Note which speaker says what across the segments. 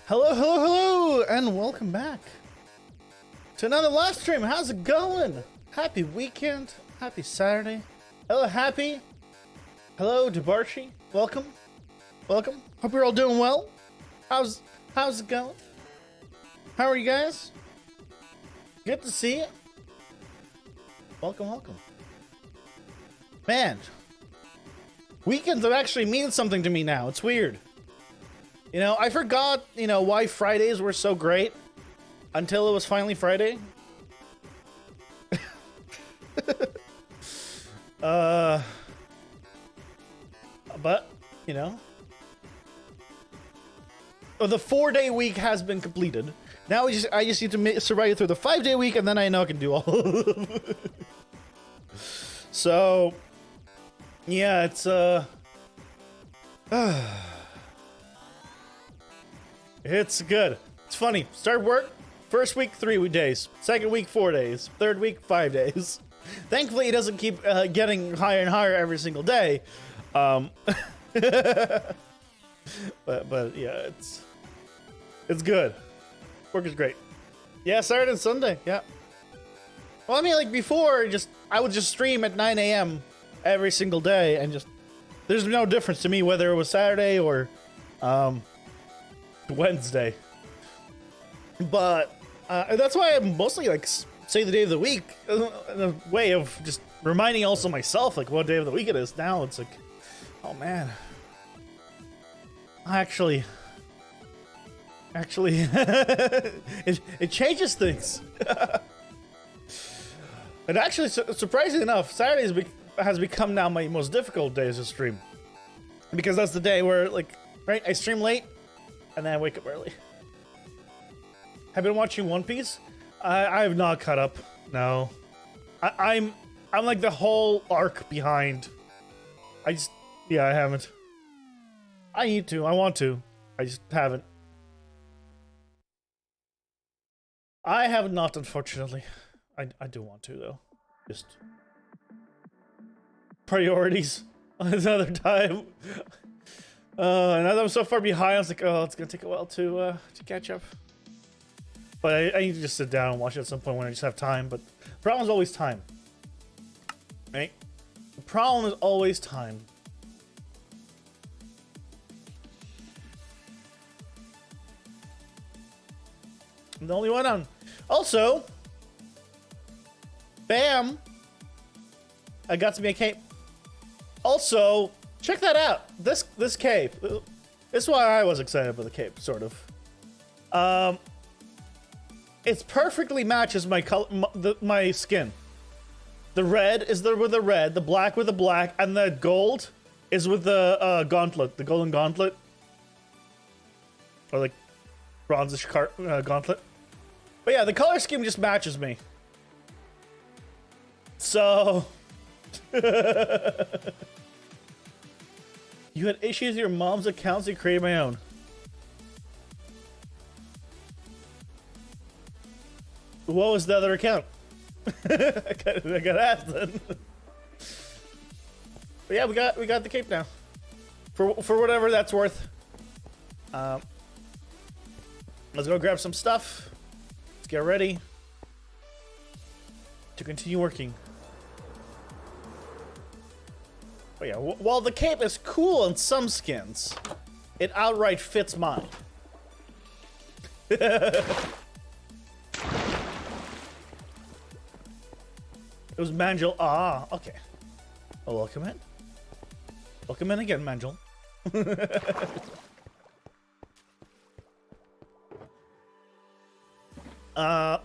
Speaker 1: Hello, hello, hello, and welcome back to another live stream. How's it going? Happy weekend. Happy Saturday. Hello, Happy. Hello, Debarchi. Welcome. Welcome. Hope you're all doing well. How's it going? How are you guys? Good to see you. Welcome, welcome. Man, weekends have actually mean something to me now. It's weird. You know, I forgot, why Fridays were so great until it was finally Friday. But, the 4-day week has been completed. Now I just need to survive through the 5-day week, and then I know I can do all of them. So, yeah, it's, it's good. It's funny. Start work, first week 3 days, second week 4 days, third week 5 days. Thankfully, it doesn't keep getting higher and higher every single day. But yeah, it's good. Work is great. Yeah, Saturday and Sunday. Yeah. Well, I mean, like before, I would just stream at 9 a.m. every single day, and there's no difference to me whether it was Saturday or Wednesday. But that's why I mostly say the day of the week in a way of just reminding also myself what day of the week it is. Now it's like, oh man, actually it changes things. And actually, surprisingly enough, Saturdays has become now my most difficult days to stream, because that's the day where right, I stream late and then I wake up early. Have been watching One Piece. I have not caught up. No, I'm like the whole arc behind. I haven't. I need to. I want to. I just haven't. I have not, unfortunately. I do want to though. Just priorities another time. And I'm so far behind, I was like, oh, it's gonna take a while to catch up. But I need to just sit down and watch it at some point when I just have time. But the problem is always time. Right? The problem is always time. I'm the only one on. Also, bam! I got to be a cape. Also, check that out. This cape. This is why I was excited for the cape, sort of. It perfectly matches my color, my skin. The red is with the red, the black with the black, and the gold is with the gauntlet, the golden gauntlet, or bronzish gauntlet. But yeah, the color scheme just matches me. So, you had issues with your mom's account, so you created my own. What was the other account? I got asked then. But yeah, we got the cape now. For whatever that's worth. Let's go grab some stuff. Let's get ready to continue working. But yeah, while the cape is cool in some skins, it outright fits mine. It was Manjul. Ah, okay. Well, welcome in. Welcome in again, Manjul.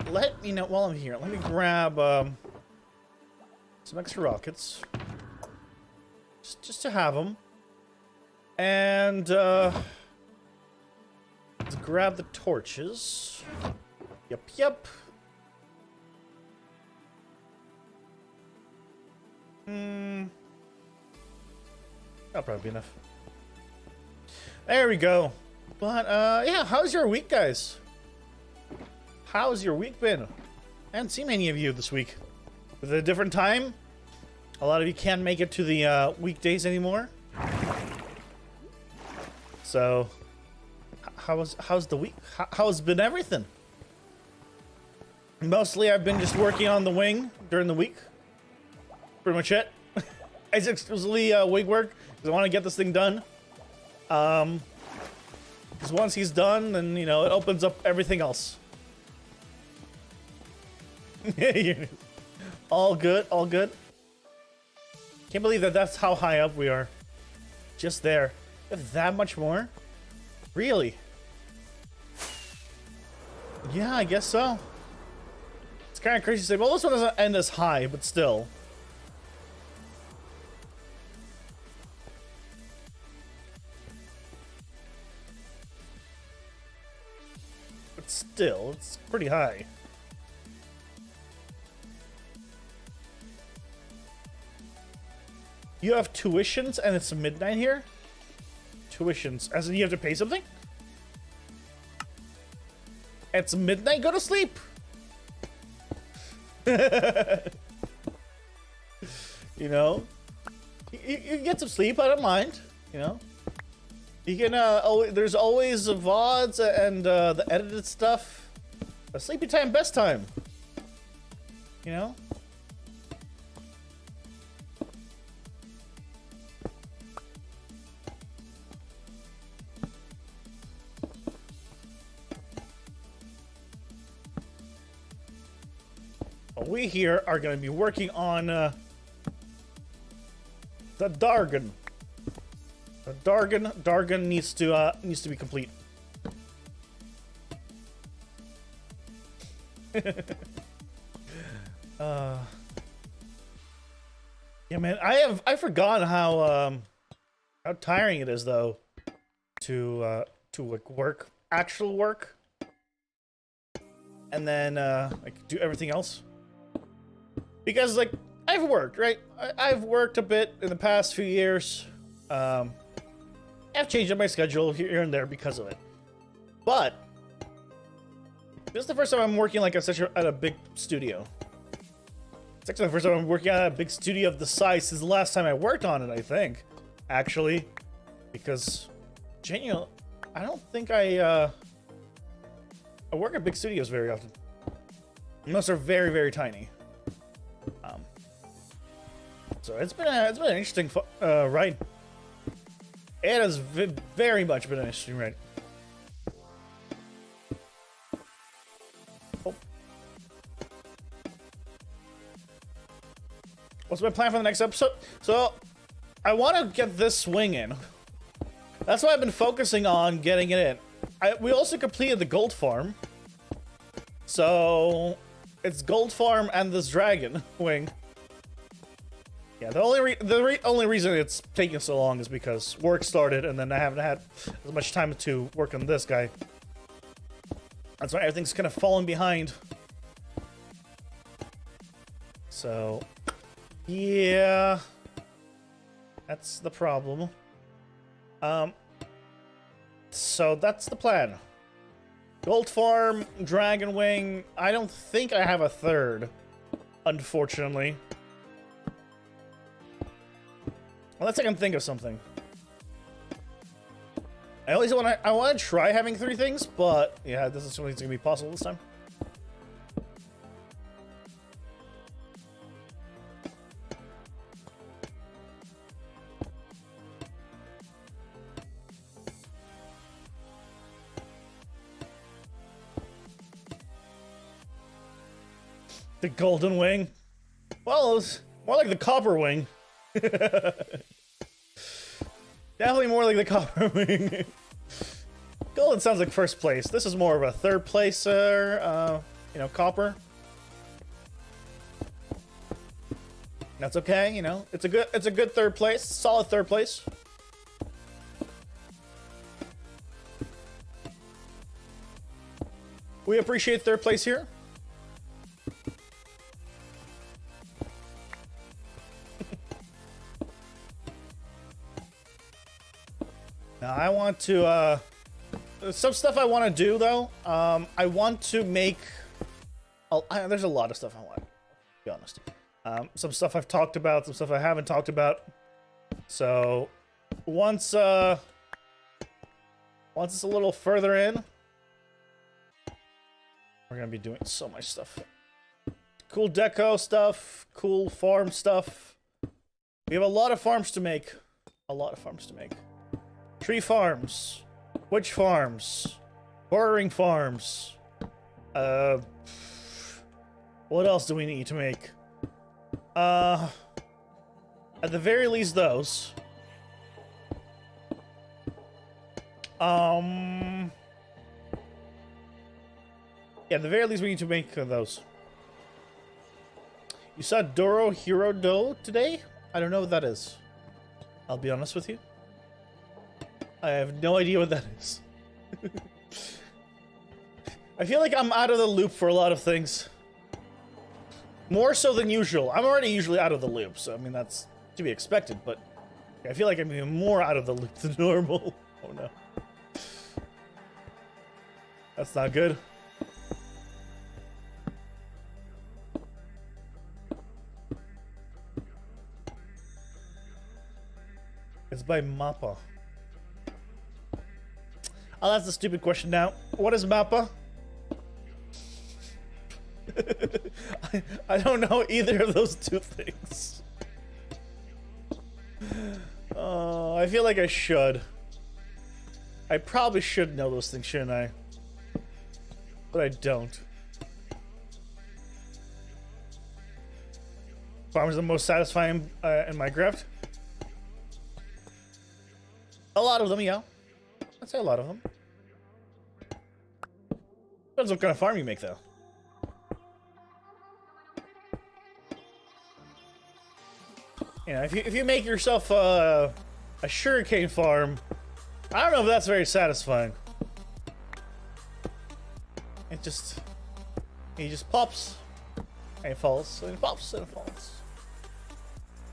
Speaker 1: Let me know while I'm here. Let me grab some extra rockets, just to have them, and let's grab the torches. Yep. That'll probably be enough. There we go. But yeah, how's your week, guys? How's your week been? I haven't seen any of you this week. With a different time, a lot of you can't make it to the weekdays anymore. So how's the week? How's been everything? Mostly, I've been just working on the wing during the week. Pretty much it. It's exclusively wing work because I want to get this thing done. Because once he's done, then you know it opens up everything else. All good, all good. Can't believe that that's how high up we are. Just there. You have that much more? Really? Yeah, I guess so. It's kind of crazy to say, well, this one doesn't end as high, but still. But still, it's pretty high. You have tuitions and it's midnight here? Tuitions, as in you have to pay something? It's midnight, go to sleep! You know? You can get some sleep, I don't mind, you know? You can, there's always VODs and the edited stuff. A sleepy time, best time. You know? We here are going to be working on the Dargon. The Dargon needs to be complete. Yeah, man, I forgot how tiring it is though to like work, actual work, and then like do everything else. Because, like, I've worked, right? I've worked a bit in the past few years. I've changed up my schedule here and there because of it. But this is the first time I'm working, like, at a big studio. It's actually the first time I'm working at a big studio of the size since the last time I worked on it, I think. Actually. Because, genuinely, I don't think I work at big studios very often. Unless they're very, very tiny. So it's been an interesting ride. It has very much been an interesting ride. Oh. What's my plan for the next episode? So I want to get this swing in. That's why I've been focusing on getting it in. We also completed the gold farm. So it's gold farm and this dragon wing. Yeah, the only reason it's taking so long is because work started and then I haven't had as much time to work on this guy. That's why everything's kind of falling behind. So, yeah, that's the problem. So that's the plan. Gold farm, dragon wing. I don't think I have a third, unfortunately. Unless I can think of something. I want to try having 3 things, but yeah, this is something that's gonna be possible this time. The golden wing. Well, it's more like the copper wing. Definitely more like the copper wing. Golden sounds like first place. This is more of a third placer, you know, copper. That's okay, you know. It's a good third place, solid third place. We appreciate third place here. Now I want to, some stuff I want to do though. I want to make, there's a lot of stuff I want, to be honest. Some stuff I've talked about, some stuff I haven't talked about. So once Once it's a little further in, we're gonna be doing so much stuff. Cool deco stuff, cool farm stuff. We have a lot of farms to make. A lot of farms to make. Tree farms. Witch farms. Bordering farms. What else do we need to make? At the very least, those. Yeah, at the very least, we need to make those. You saw Doro Hero Do today? I don't know what that is. I'll be honest with you. I have no idea what that is. I feel like I'm out of the loop for a lot of things. More so than usual. I'm already usually out of the loop, so I mean, that's to be expected, but I feel like I'm even more out of the loop than normal. Oh no. That's not good. It's by Mappa. Oh, that's a stupid question now. What is Mappa? I don't know either of those two things. I feel like I should. I probably should know those things, shouldn't I? But I don't. Farms are the most satisfying in Minecraft. A lot of them, yeah. I'd say a lot of them. Depends what kind of farm you make, though. You know, if you make yourself a sugarcane farm, I don't know if that's very satisfying. He just pops, and it falls, and it pops, and it falls.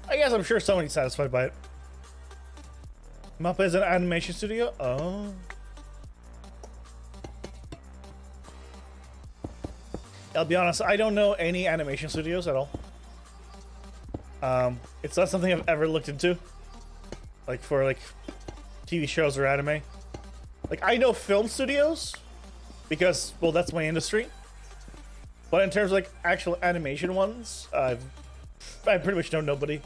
Speaker 1: I guess I'm sure somebody's satisfied by it. Mappa is an animation studio? Oh. I'll be honest, I don't know any animation studios at all. It's not something I've ever looked into. Like, for, like, TV shows or anime. Like, I know film studios, because, well, that's my industry. But in terms of, like, actual animation ones, I pretty much know nobody.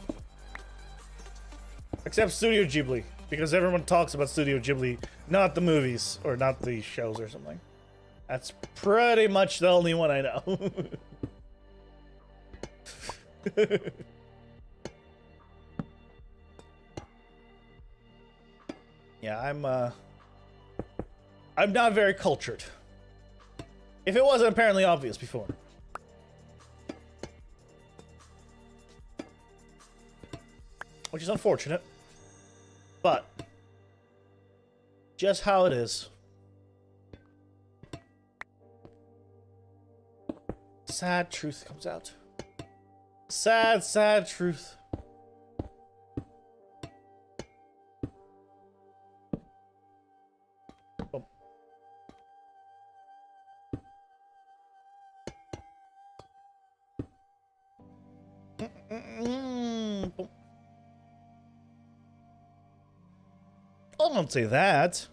Speaker 1: Except Studio Ghibli, because everyone talks about Studio Ghibli, not the movies, or not the shows or something. That's pretty much the only one I know. Yeah, I'm not very cultured. If it wasn't apparently obvious before. Which is unfortunate. But just how it is. Sad truth comes out. Sad, sad truth. Boom. Boom. I don't say that.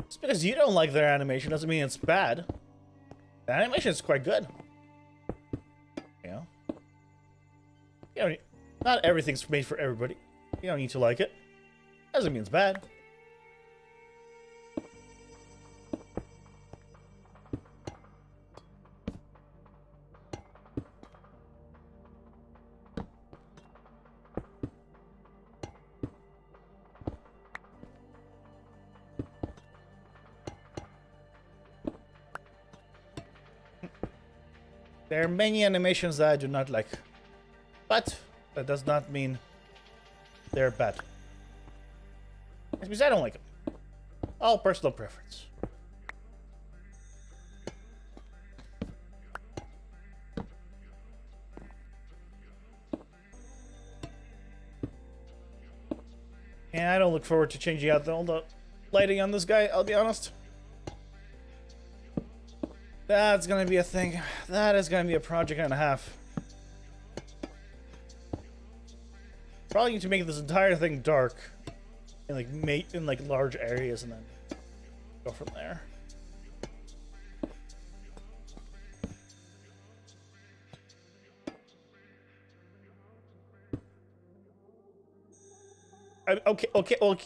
Speaker 1: Just because you don't like their animation doesn't mean it's bad. The animation is quite good. You know, not everything's made for everybody. You don't need to like it. Doesn't mean it's bad. There are many animations that I do not like, but that does not mean they're bad. It means I don't like them. All personal preference. And I don't look forward to changing out all the lighting on this guy, I'll be honest. That's gonna be a thing. That is gonna be a project and a half. Probably need to make this entire thing dark. in like in like large areas and then go from there. Okay. Well,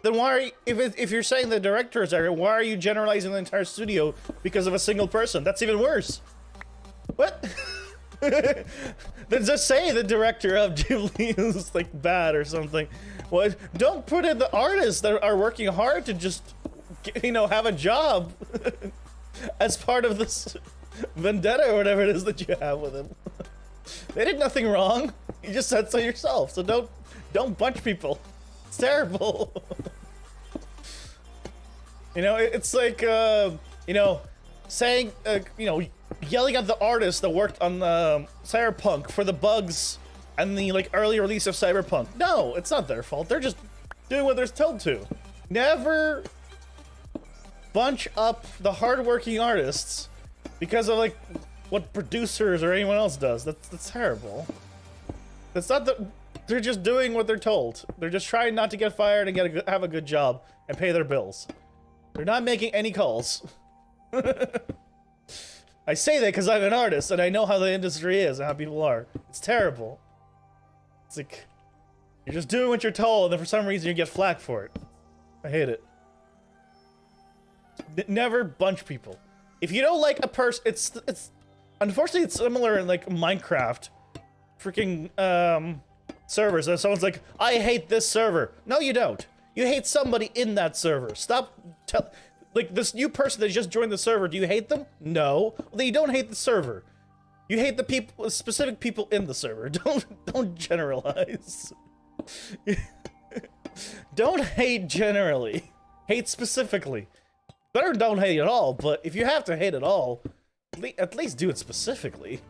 Speaker 1: then why are you, if you're saying the directors are, why are you generalizing the entire studio because of a single person? That's even worse. What? Then just say the director of Ghibli is like bad or something. What? Don't put in the artists that are working hard to just, you know, have a job as part of this vendetta or whatever it is that you have with them. They did nothing wrong. You just said so yourself. So don't bunch people. It's terrible. You know, it's like, you know, saying, you know, yelling at the artists that worked on Cyberpunk for the bugs and the like early release of Cyberpunk. No, it's not their fault. They're just doing what they're told to. Never bunch up the hardworking artists because of like what producers or anyone else does. That's terrible. That's not the. They're just doing what they're told. They're just trying not to get fired and have a good job and pay their bills. They're not making any calls. I say that because I'm an artist and I know how the industry is and how people are. It's terrible. It's like, you're just doing what you're told and then for some reason you get flack for it. I hate it. Never bunch people. If you don't like a person, it's unfortunately it's similar in like Minecraft. Freaking, servers. And someone's like, I hate this server. No, you don't. You hate somebody in that server. Stop like this new person that just joined the server, do you hate them? No. Well, then you don't hate the server. You hate the people, specific people in the server. Don't generalize. Don't hate generally. Hate specifically. Better don't hate at all, but if you have to hate at all, at least do it specifically.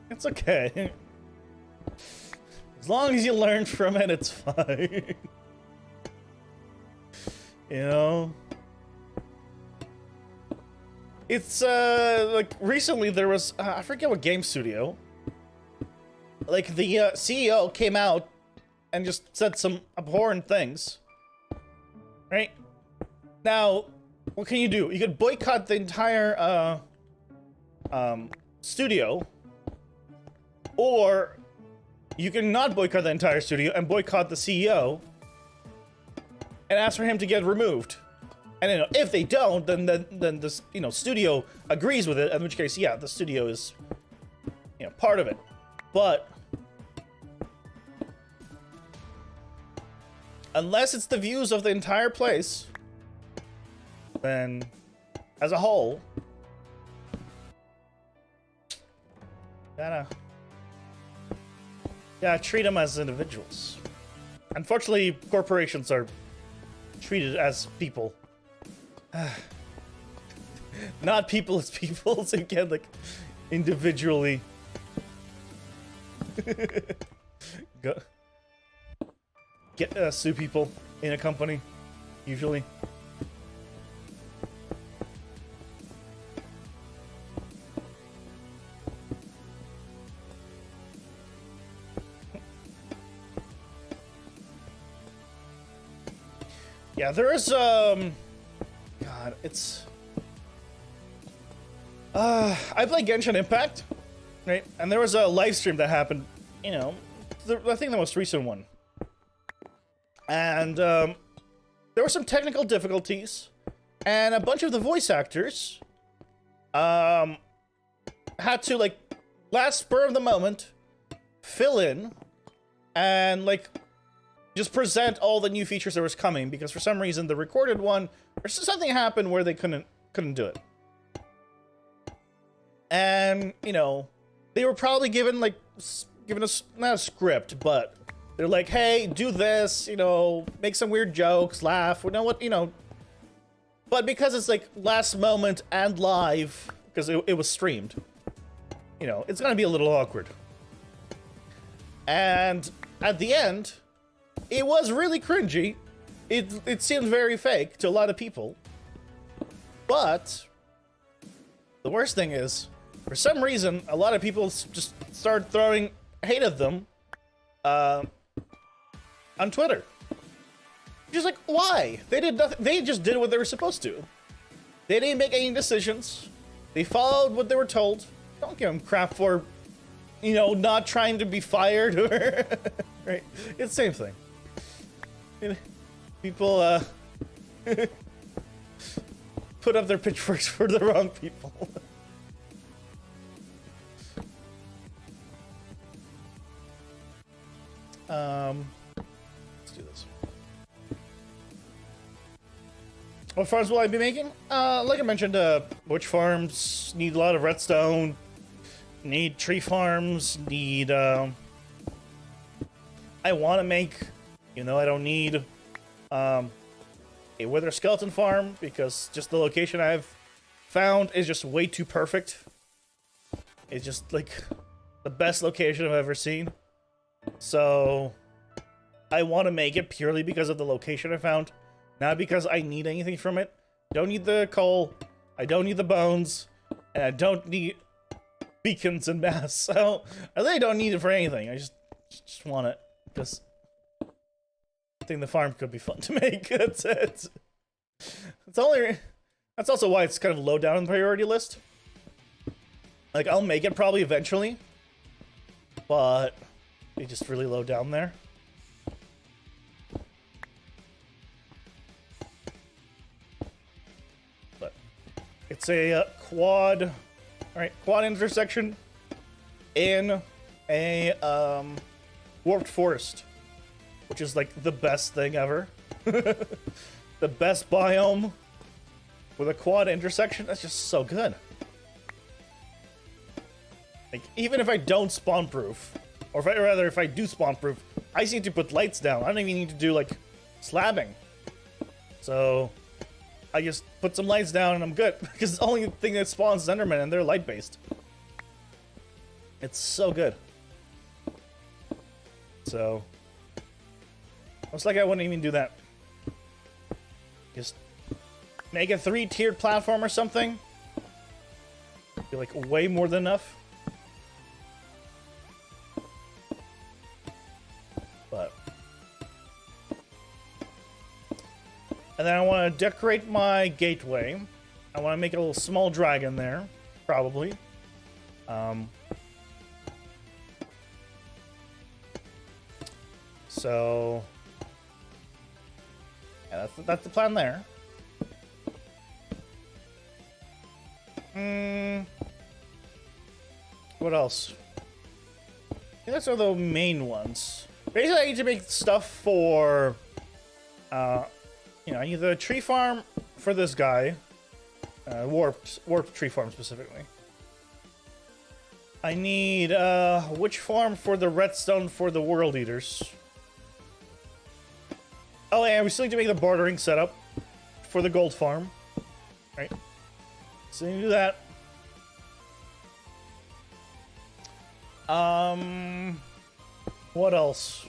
Speaker 1: It's okay. As long as you learn from it, it's fine. You know? It's, like, recently there was, I forget what game studio. Like, the, CEO came out and just said some abhorrent things. Right? Now, what can you do? You could boycott the entire, studio. Or you can not boycott the entire studio and boycott the CEO and ask for him to get removed. And you know, if they don't, then this, you know, studio agrees with it, in which case, yeah, the studio is, you know, part of it. But unless it's the views of the entire place, then as a whole, yeah, treat them as individuals. Unfortunately, corporations are treated as people. Not people as people, so you can't, like, individually. Sue people in a company, usually. Yeah, there is, God, it's... I play Genshin Impact, right? And there was a live stream that happened, you know, I think the most recent one. And, there were some technical difficulties, and a bunch of the voice actors, had to, like, last spur of the moment, fill in, and, like, just present all the new features that was coming, because for some reason the recorded one, or something happened where they couldn't do it. And, you know, they were probably given not a script, but they're like, hey, do this, you know, make some weird jokes, laugh, you know what, you know. But because it's like last moment and live, because it was streamed, you know, it's gonna be a little awkward. And at the end, it was really cringy. It seemed very fake to a lot of people. But the worst thing is, For some reason, a lot of people just started throwing hate at them on Twitter. Just like, why? They did nothing. They just did what they were supposed to. They didn't make any decisions. They followed what they were told. Don't give them crap for, you know, not trying to be fired or right. It's the same thing. People put up their pitchforks for the wrong people. Let's do this. What farms will I be making? Like I mentioned, witch farms need a lot of redstone. Need tree farms. Need. I want to make. You know, I don't need a wither skeleton farm because just the location I've found is just way too perfect. It's just like the best location I've ever seen. So I want to make it purely because of the location I found, not because I need anything from it. Don't need the coal, I don't need the bones, and I don't need beacons and mass. So I really don't need it for anything. I just want it because I think the farm could be fun to make. That's it. That's also why it's kind of low down on the priority list. Like, I'll make it probably eventually, but it's just really low down there. But it's a quad, all right, quad intersection in a warped forest, which is like the best thing ever. The best biome with a quad intersection. That's just so good. Like, even if I don't spawn proof, or if I do spawn proof, I just need to put lights down. I don't even need to do like slabbing. So I just put some lights down and I'm good. Because the only thing that spawns is Enderman and they're light based. It's so good. So looks like I wouldn't even do that. Just make a 3-tiered platform or something. Be like way more than enough. But and then I want to decorate my gateway. I want to make a little small dragon there, probably. So yeah, that's the plan there. What else? I think those are the main ones. Basically, I need to make stuff for, you know, I need the tree farm for this guy, warped tree farm specifically. I need witch farm for the redstone for the world eaters. Oh, and we still need to make the bartering setup for the gold farm. Right. So we need to do that. What else?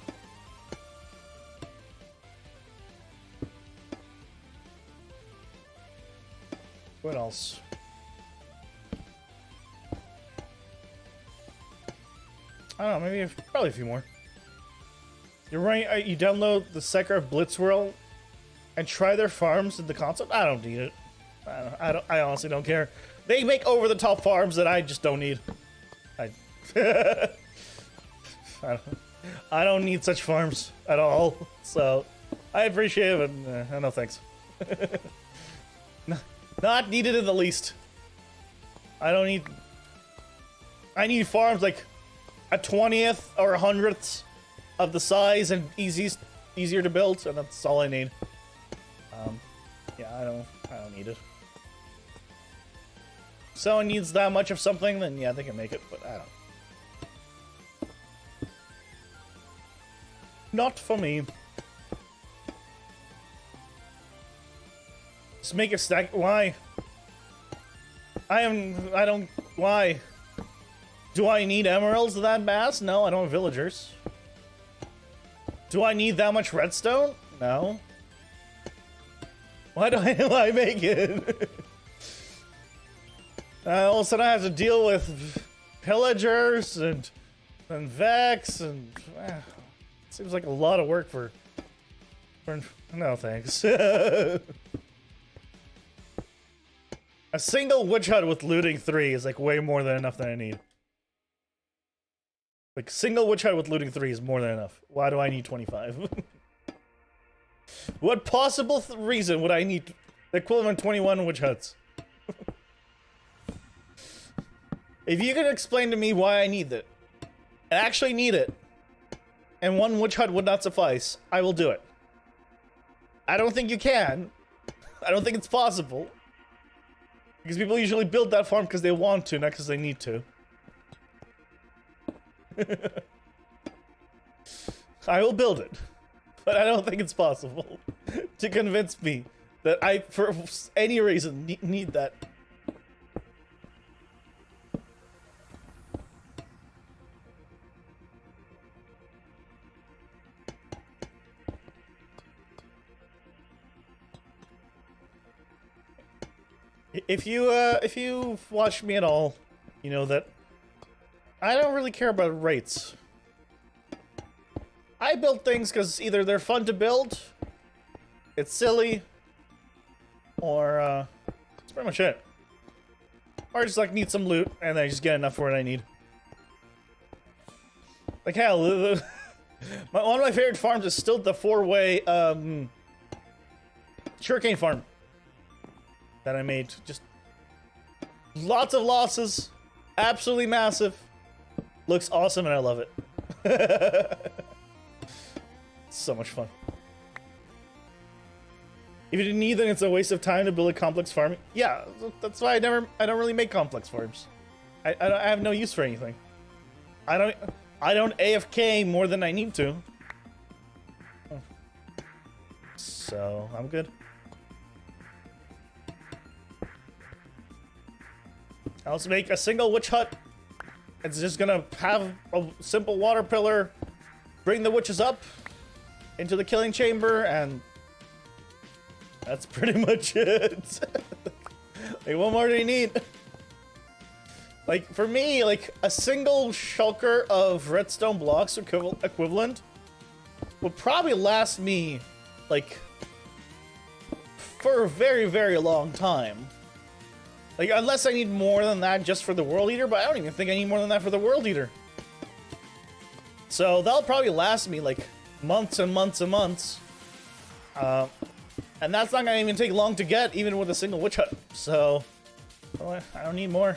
Speaker 1: What else? I don't know, maybe probably a few more. You're right, you download the Secret Blitz World and try their farms in the console? I don't need it. I honestly don't care. They make over-the-top farms that I just don't need. I don't need such farms at all. So I appreciate it, but no thanks. Not needed in the least. I need farms like a 20th or 100th of the size and easier to build, and that's all I need. Yeah, I don't need it. If someone needs that much of something, then yeah, they can make it, but I don't. Not for me. Just make a stack. Why? Why? Do I need emeralds that mass? No, I don't have villagers. Do I need that much redstone? No. Why do I make it? All of a sudden I have to deal with pillagers and Vex and seems like a lot of work for no thanks. A single witch hut with looting 3 is like way more than enough that I need. Like single witch hut with looting 3 is more than enough. Why do I need 25? What possible reason would I need the equivalent of 21 witch huts? If you can explain to me why I need that, and actually need it, and one witch hut would not suffice, I will do it. I don't think you can. I don't think it's possible. Because people usually build that farm because they want to, not because they need to. I will build it. But I don't think it's possible to convince me that I, for any reason, need that. If you've watched me at all, you know that I don't really care about rates. I build things because either they're fun to build, it's silly, or that's pretty much it. Or I just like need some loot and I just get enough for what I need. Like hell, one of my favorite farms is still the 4-way sugarcane farm that I made. Just lots of losses, absolutely massive, looks awesome, and I love it. So much fun. If you didn't need, then it's a waste of time to build a complex farm. Yeah, that's why I don't really make complex farms. I have no use for anything. I don't AFK more than I need to. So I'm good. I'll just make a single witch hut. It's just gonna have a simple water pillar, bring the witches up into the killing chamber, and that's pretty much it. Like, what more do you need? Like, for me, like, a single shulker of redstone blocks equivalent would probably last me, like, for a very, very long time. Like, unless I need more than that just for the World Eater, but I don't even think I need more than that for the World Eater. So that'll probably last me, like, months and months and months. And that's not gonna even take long to get, even with a single witch hut. So, well, I don't need more.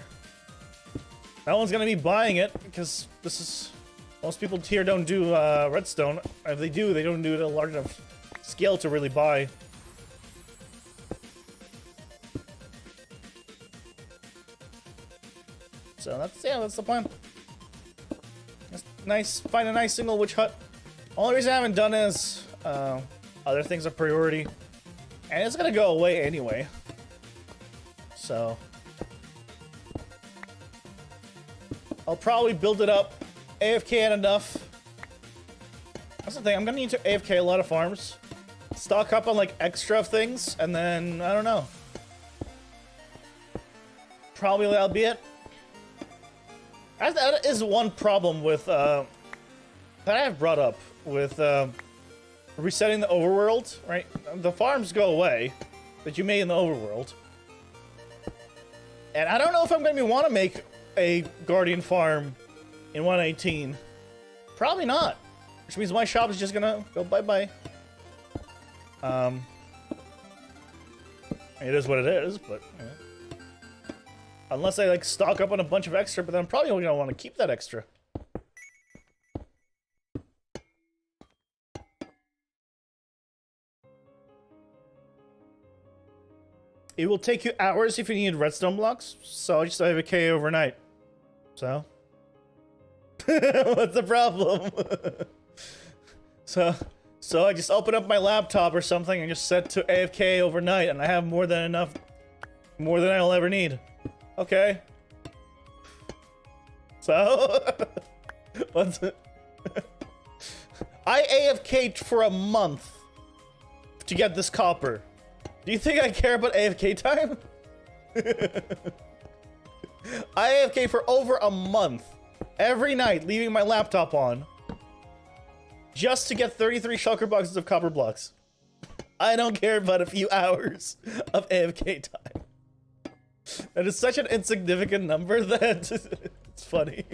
Speaker 1: No one's gonna be buying it, because this is... Most people here don't do redstone. If they do, they don't do it at a large enough scale to really buy. So that's the plan. Just nice, find a nice single witch hut. Only reason I haven't done is other things are priority, and it's gonna go away anyway. So I'll probably build it up, AFK at enough. That's the thing. I'm gonna need to AFK a lot of farms, stock up on like extra things, and then I don't know. Probably that'll be it. That is one problem with that I have brought up with resetting the overworld, right? The farms go away that you made in the overworld, and I don't know if I'm going to want to make a guardian farm in 118. Probably not, which means my shop is just gonna go bye-bye. It is what it is, but you know. Unless I like stock up on a bunch of extra, but then I'm probably only gonna want to keep that extra. It will take you hours if you need redstone blocks, so I just have a K overnight. So? What's the problem? So I just open up my laptop or something and just set to AFK overnight, and I have more than enough, more than I'll ever need. Okay. So? What's it? I AFK'd for a month to get this copper. Do you think I care about AFK time? I AFK for over a month, every night, leaving my laptop on, just to get 33 shulker boxes of copper blocks. I don't care about a few hours of AFK time. That is such an insignificant number that it's funny.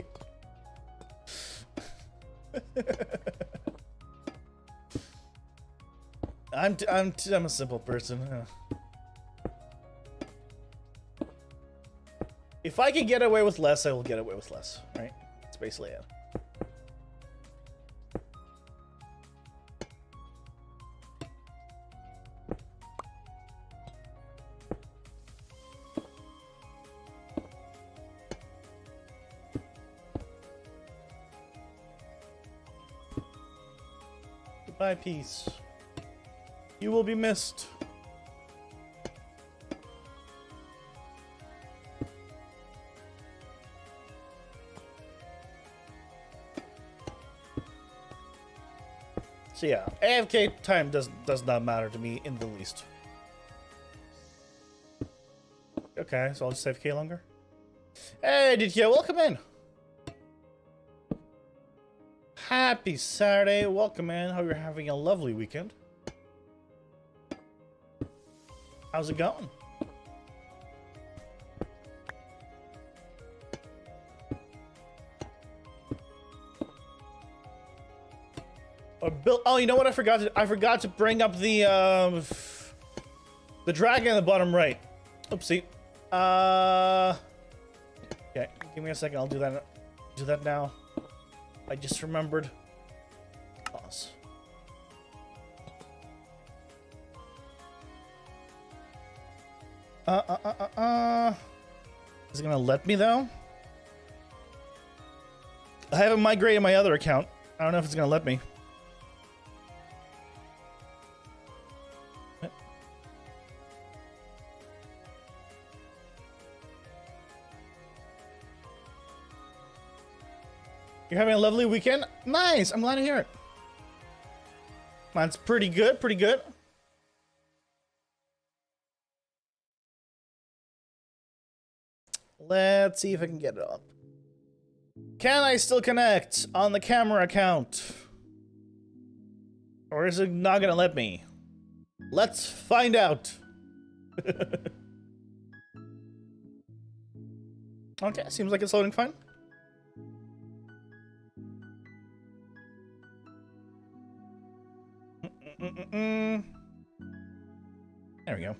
Speaker 1: I'm a simple person. If I can get away with less, I will get away with less, right? That's basically it. Goodbye, peace. You will be missed. So yeah, AFK time does not matter to me in the least. Okay, so I'll just AFK longer. Hey, DTO, welcome in. Happy Saturday, welcome in. Hope you're having a lovely weekend. How's it going? Oh, you know what? I forgot to bring up the dragon in the bottom right. Oopsie. Okay, give me a second. I'll do that. Do that now. I just remembered. Pause. Is it gonna let me though? I haven't migrated my other account. I don't know if it's gonna let me. You're having a lovely weekend? Nice! I'm glad to hear it. Mine's pretty good, pretty good. Let's see if I can get it up. Can I still connect on the camera account? Or is it not gonna let me? Let's find out. Okay, seems like it's loading fine. There we go.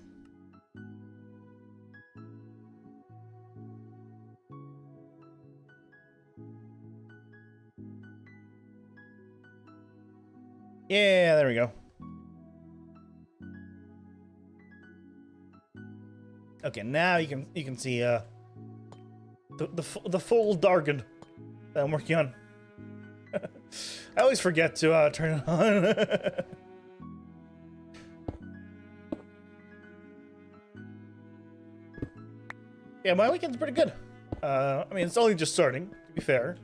Speaker 1: Yeah, there we go. Okay, now you can see the full Dargon that I'm working on. I always forget to turn it on. Yeah, my weekend's pretty good. I mean, it's only just starting, to be fair.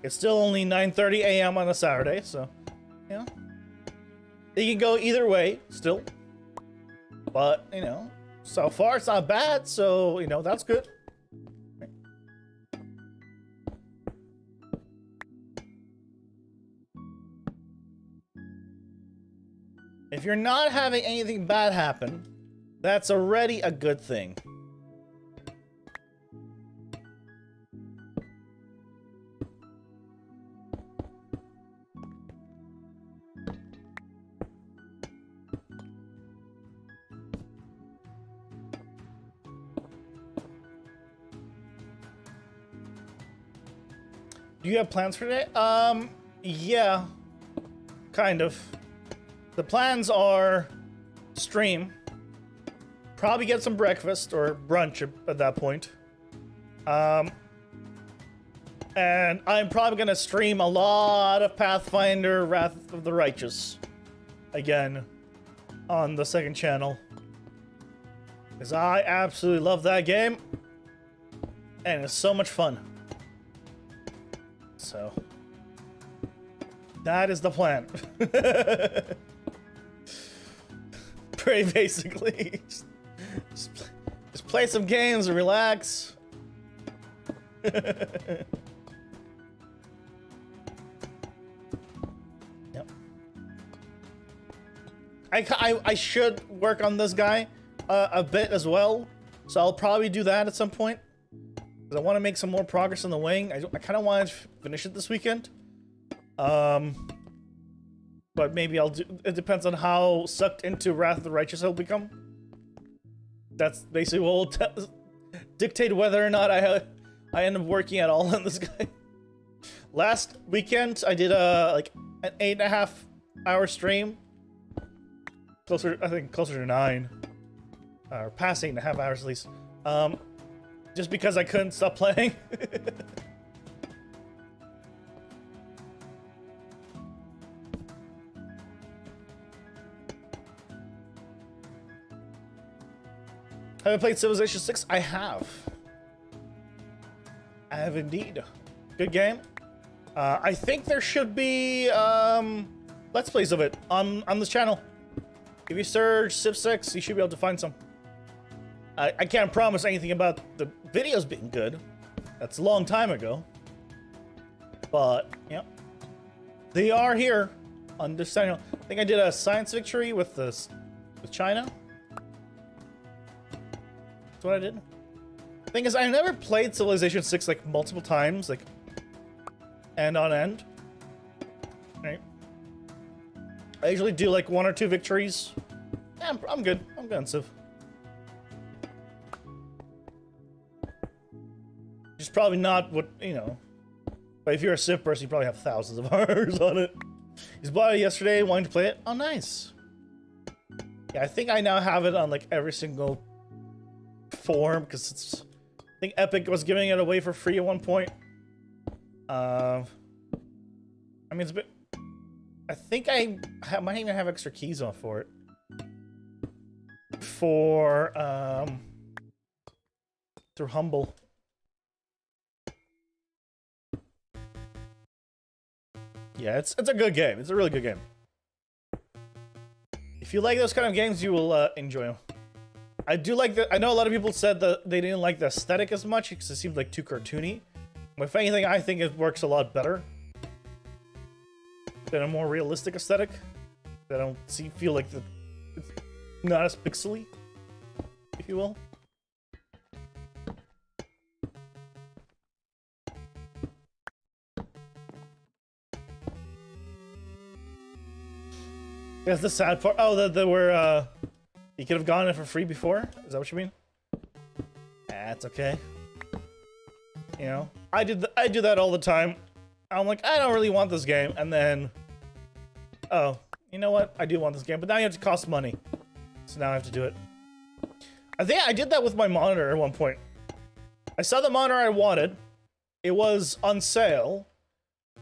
Speaker 1: It's still only 9:30 a.m. on a Saturday, so, you know. It can go either way, still. But, you know, so far it's not bad, so, you know, that's good. If you're not having anything bad happen, that's already a good thing. Do you have plans for today? Yeah. Kind of. The plans are stream. Probably get some breakfast or brunch at that point. And I'm probably gonna stream a lot of Pathfinder Wrath of the Righteous again on the second channel. Because I absolutely love that game. And it's so much fun. So that is the plan. Pretty basically. Just Just play some games and relax. Yep. I should work on this guy a bit as well, so I'll probably do that at some point. Because I want to make some more progress on the wing. I kind of want to finish it this weekend. But maybe I'll do... It depends on how sucked into Wrath of the Righteous I'll become. That's basically what will dictate whether or not I end up working at all on this guy. Last weekend, I did like an 8.5 hour stream. I think closer to 9. Or past 8.5 hours at least. Just because I couldn't stop playing. Have I played Civilization 6? I have. I have indeed. Good game. I think there should be Let's Plays of it on this channel. If you search Civ 6, you should be able to find some. I can't promise anything about the videos being good. That's a long time ago. But, yeah. They are here on this channel. I think I did a science victory with China. That's what I did. Thing is, I never played Civilization 6 like multiple times, like end on end. Right? I usually do like 1 or 2 victories. Yeah, I'm good. I'm good on Civ. Just probably not what, you know. But if you're a Civ person, you probably have thousands of hours on it. He's bought it yesterday, wanting to play it. Oh, nice. Yeah, I think I now have it on like every single form because it's. I think Epic was giving it away for free at one point. I mean, it's a bit. I think I might even have extra keys on for it. For through Humble. Yeah, it's a good game. It's a really good game. If you like those kind of games, you will enjoy them. I do like the. I know a lot of people said that they didn't like the aesthetic as much because it seemed like too cartoony. But if anything, I think it works a lot better than a more realistic aesthetic. I don't feel like it's not as pixely, if you will. That's the sad part. Oh, that there were you could have gotten it for free before? Is that what you mean? That's okay. You know, I do that all the time. I'm like, I don't really want this game, and then, oh, you know what? I do want this game, but now you have to cost money, so now I have to do it. I think I did that with my monitor at one point. I saw the monitor I wanted. It was on sale,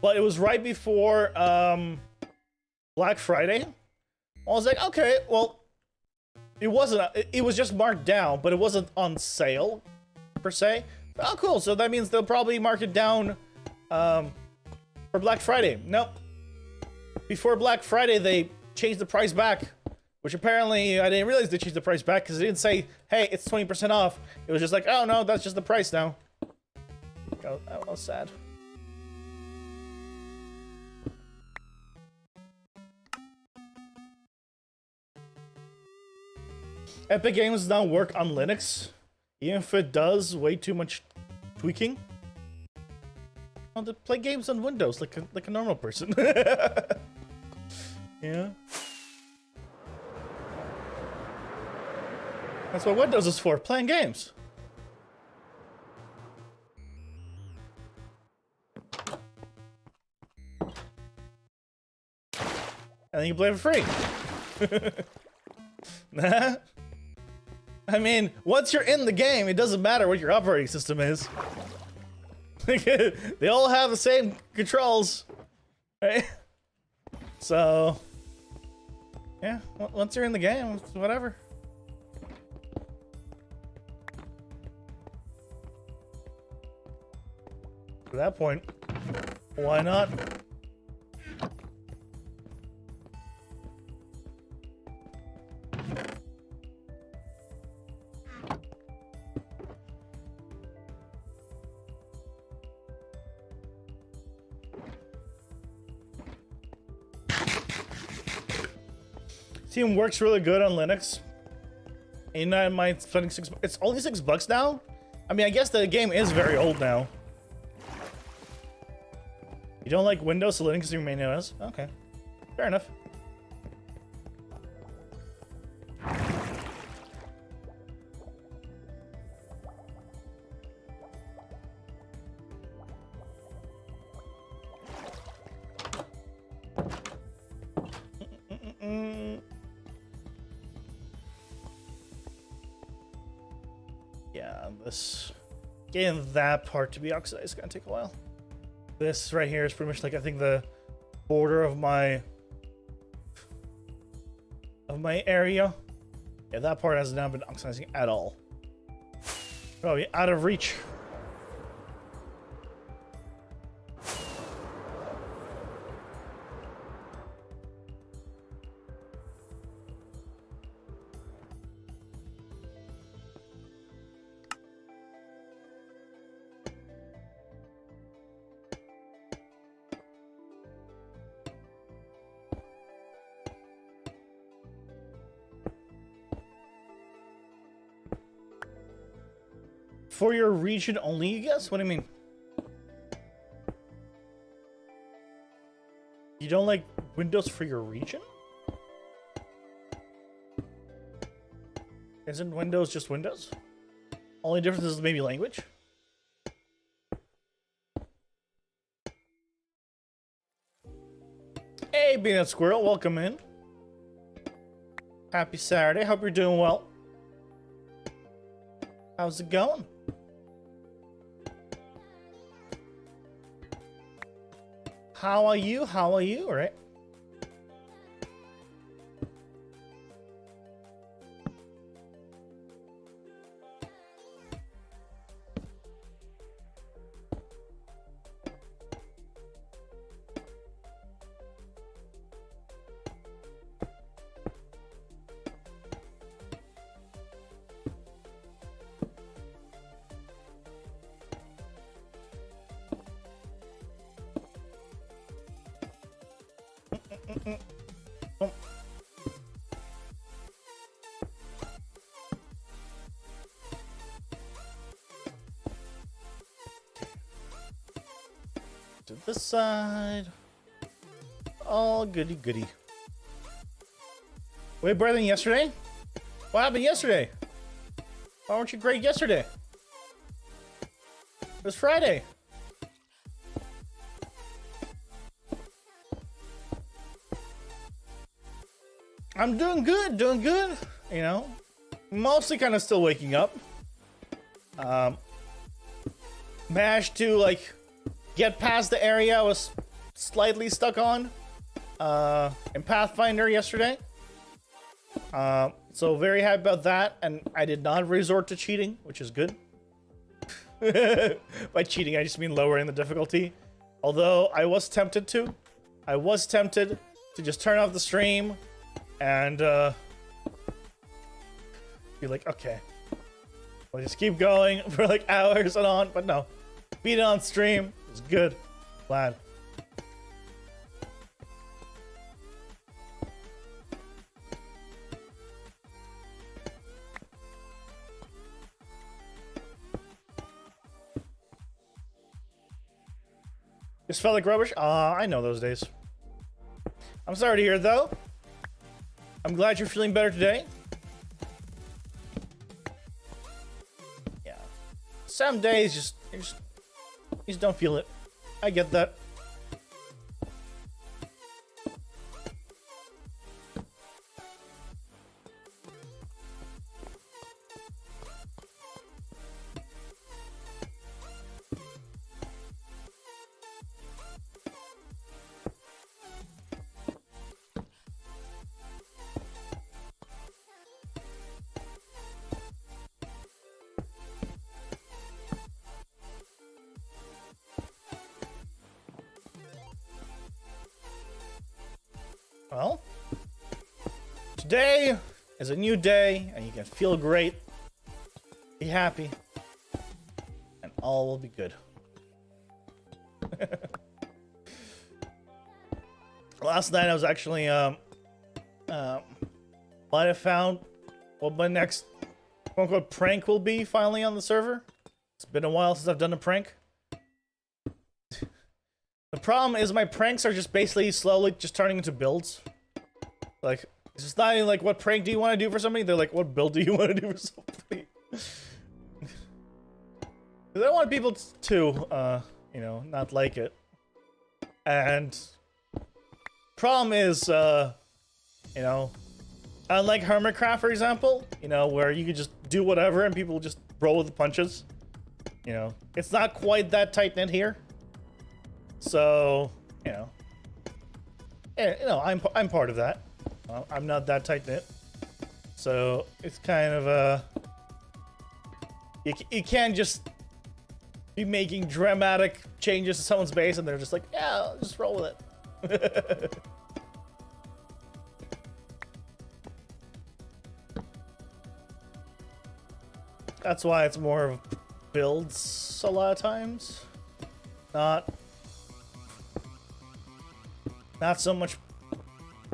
Speaker 1: but it was right before Black Friday. I was like, okay, well, it wasn't. It was just marked down, but it wasn't on sale per se. Oh, cool. So that means they'll probably mark it down for Black Friday. Nope. Before Black Friday, they changed the price back, which apparently I didn't realize they changed the price back because they didn't say, hey, it's 20% off. It was just like, oh, no, that's just the price now. That was sad. Epic Games does not work on Linux. Even if it does, way too much tweaking. I want to play games on Windows like a normal person. Yeah. That's what Windows is for, playing games. And then you play for free. Nah. I mean, once you're in the game, it doesn't matter what your operating system is. They all have the same controls, right? So, yeah, once you're in the game, whatever. At that point, why not? Steam works really good on Linux. And I mind spending it's only $6 now? I mean, I guess the game is very old now. You don't like Windows, so Linux is your main OS? Okay. Fair enough. Yeah, this getting that part to be oxidized is gonna take a while. This right here is pretty much like I think the border of my area. Yeah, that part has not been oxidizing at all. Probably out of reach. For your region only, you guess? What do you mean? You don't like Windows for your region? Isn't Windows just Windows? Only difference is maybe language? Hey, Peanut Squirrel, welcome in. Happy Saturday, hope you're doing well. How's it going? How are you? How are you? All right. Oh. To this side. Oh, goody goody. Way better than yesterday? What happened yesterday? Why weren't you great yesterday? It was Friday. I'm doing good, you know, mostly kind of still waking up. Managed to like get past the area I was slightly stuck on in Pathfinder yesterday. So very happy about that, and I did not resort to cheating, which is good. By cheating, I just mean lowering the difficulty. Although I was tempted to. I was tempted to just turn off the stream and be like, okay, we'll just keep going for like hours and on, but no, beat it on stream. It's good. Glad. Just felt like rubbish. I know those days. I'm sorry to hear, though. I'm glad you're feeling better today. Yeah. Some days you just don't feel it. I get that. Well, today is a new day, and you can feel great, be happy, and all will be good. Last night I was actually Might have found what my next quote-unquote prank will be finally on the server. It's been a while since I've done a prank. The problem is my pranks are just basically slowly just turning into builds. Like, it's just not even like, what prank do you want to do for somebody? They're like, what build do you want to do for somebody? I don't want people to, you know, not like it. And problem is, you know, unlike Hermitcraft, for example, you know, where you could just do whatever and people just roll with the punches. You know, it's not quite that tight-knit here. So, you know, yeah, you know, I'm part of that. I'm not that tight-knit. So, it's kind of, you can't just be making dramatic changes to someone's base and they're just like, yeah, I'll just roll with it. That's why it's more of builds a lot of times. Not so much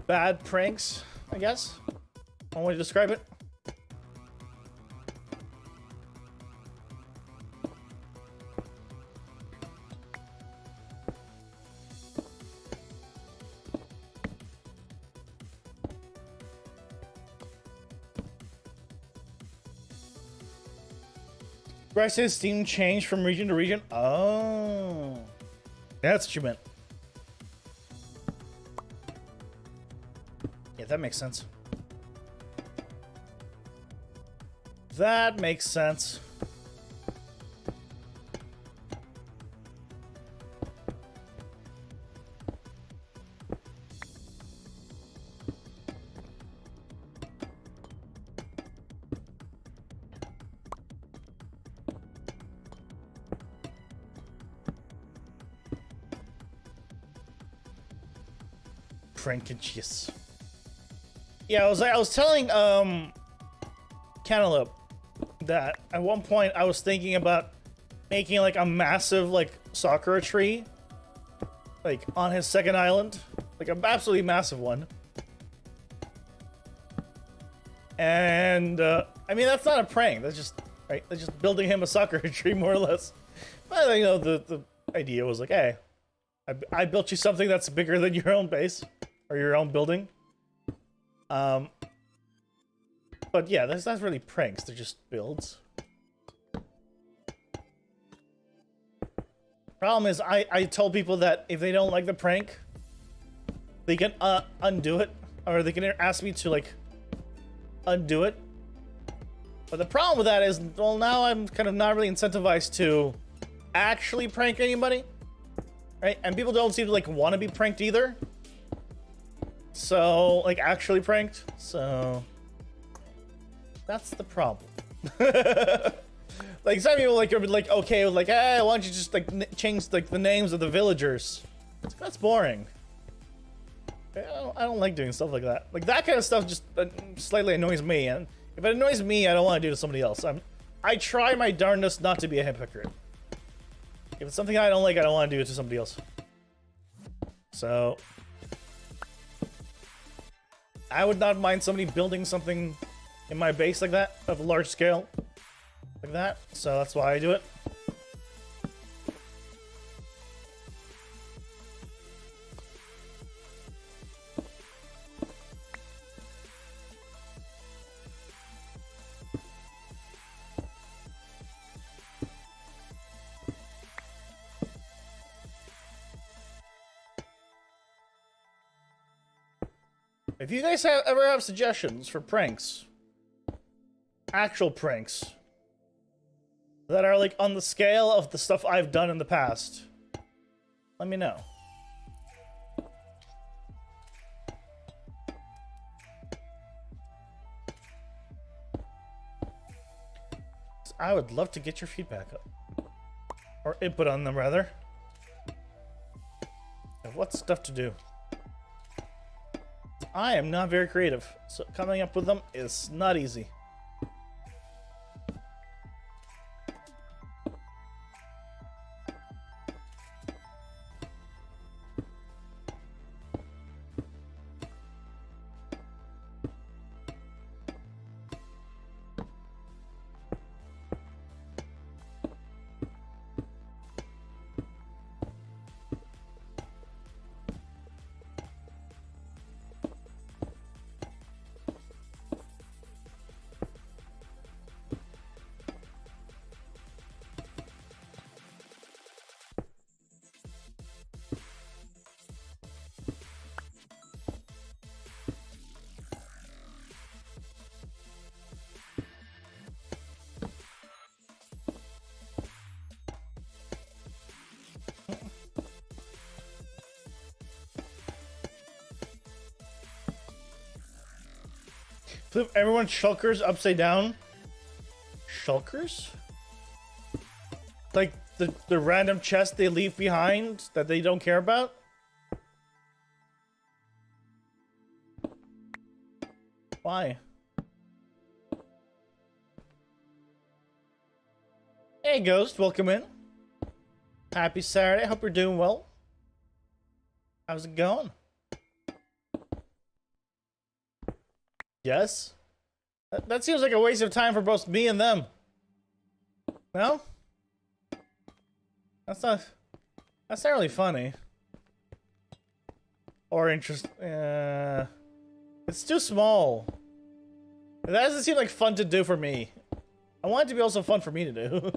Speaker 1: bad pranks, I guess. One way to describe it. Bryce says Steam changed from region to region. Oh, that's what you meant. Yeah, that makes sense. That makes sense. Prankages. Yeah, I was telling Cantaloupe that at one point I was thinking about making like a massive like Sakura tree like on his second island, like an absolutely massive one. And I mean, that's not a prank, that's just right, that's just building him a Sakura tree more or less. But you know, the idea was like, hey, I built you something that's bigger than your own base or your own building. But yeah, that's not really pranks, they're just builds. Problem is, I told people that if they don't like the prank, they can undo it, or they can ask me to like undo it. But the problem with that is, well, now I'm kind of not really incentivized to actually prank anybody, right? And people don't seem to like want to be pranked either. So, like, actually pranked. So, that's the problem. Like, some people like are like okay with like, hey, why don't you just like change like the names of the villagers? That's boring. I don't like doing stuff like that. Like that kind of stuff just slightly annoys me, and if it annoys me, I don't want to do it to somebody else. I try my darndest not to be a hypocrite. If it's something I don't like, I don't want to do it to somebody else. So I would not mind somebody building something in my base like that, of a large scale, like that. So that's why I do it. If you guys ever have suggestions for pranks, actual pranks, that are like on the scale of the stuff I've done in the past, let me know. I would love to get your feedback up. Or input on them, rather. Of what stuff to do. I am not very creative, so coming up with them is not easy. Flip everyone shulkers upside down. Shulkers? Like the random chest they leave behind that they don't care about? Why? Hey Ghost, welcome in. Happy Saturday, hope you're doing well. How's it going? Yes? That seems like a waste of time for both me and them. No? That's not really funny. Or interest. It's too small. That doesn't seem like fun to do for me. I want it to be also fun for me to do.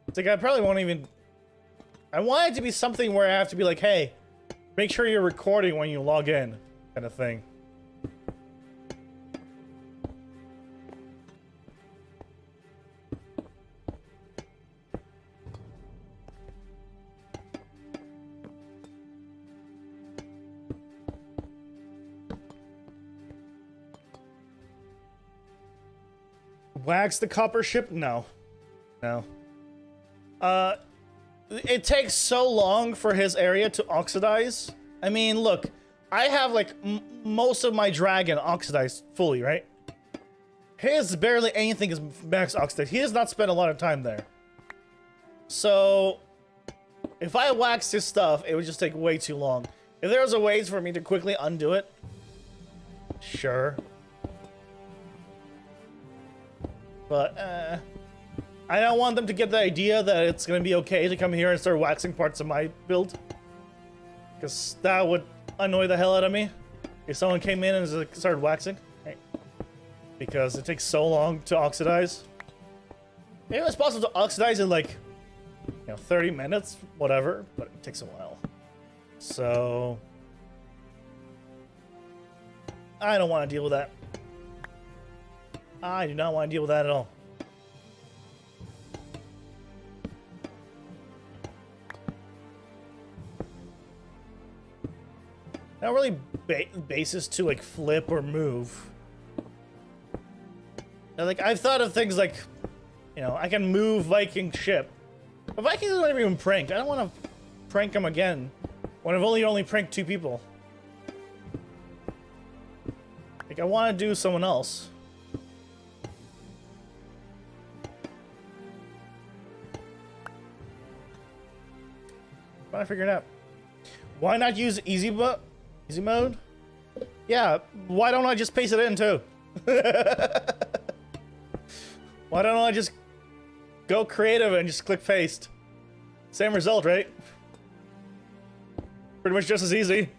Speaker 1: It's like I probably won't even. I want it to be something where I have to be like, hey, make sure you're recording when you log in, kind of thing. Wax the copper ship? No. No. It takes so long for his area to oxidize. I mean, look, I have like most of my dragon oxidized fully, right? His barely anything is max oxidized. He has not spent a lot of time there. So, if I waxed his stuff, it would just take way too long. If there was a way for me to quickly undo it, sure. But, I don't want them to get the idea that it's gonna be okay to come here and start waxing parts of my build. Because that would annoy the hell out of me if someone came in and started waxing. Right? Because it takes so long to oxidize. Maybe it's possible to oxidize in like, 30 minutes, whatever, but it takes a while. So, I don't want to deal with that. I do not want to deal with that at all. Not really basis to like flip or move. Now, like I've thought of things like, I can move Viking ship. But Vikings are never even pranked. I don't want to prank them again when I've only pranked 2 people. Like I want to do someone else. But I figured it out. Why not use easy mode? Yeah, why don't I just paste it in too? Why don't I just go creative and just click paste? Same result, right? Pretty much just as easy.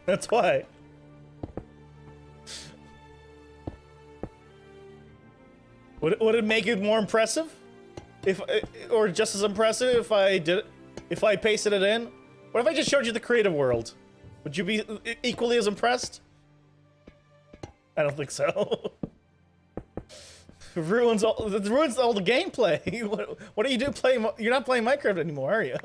Speaker 1: That's why. Would it make it more impressive? Or just as impressive if I pasted it in? What if I just showed you the creative world? Would you be equally as impressed? I don't think so. It ruins all the gameplay. What do you do playing? You're not playing Minecraft anymore, are you?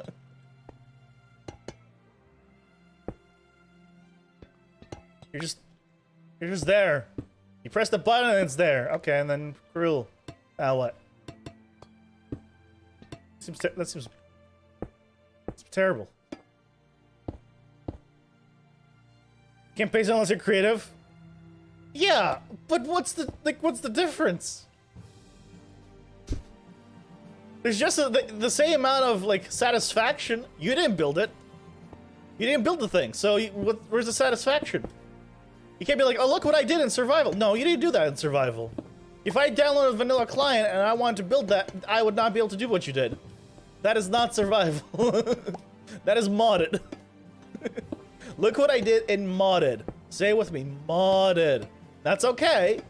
Speaker 1: You're just there. You press the button and it's there. Okay, and then cruel. Now what? That seems terrible. Can't paste it unless you're creative. Yeah, but what's the difference? There's just the same amount of satisfaction. You didn't build it. You didn't build the thing. So where's the satisfaction? You can't be like, oh look what I did in survival. No, you didn't do that in survival. If I downloaded a vanilla client and I wanted to build that, I would not be able to do what you did. That is not survival. That is modded. Look what I did in modded. Say it with me, modded. That's okay.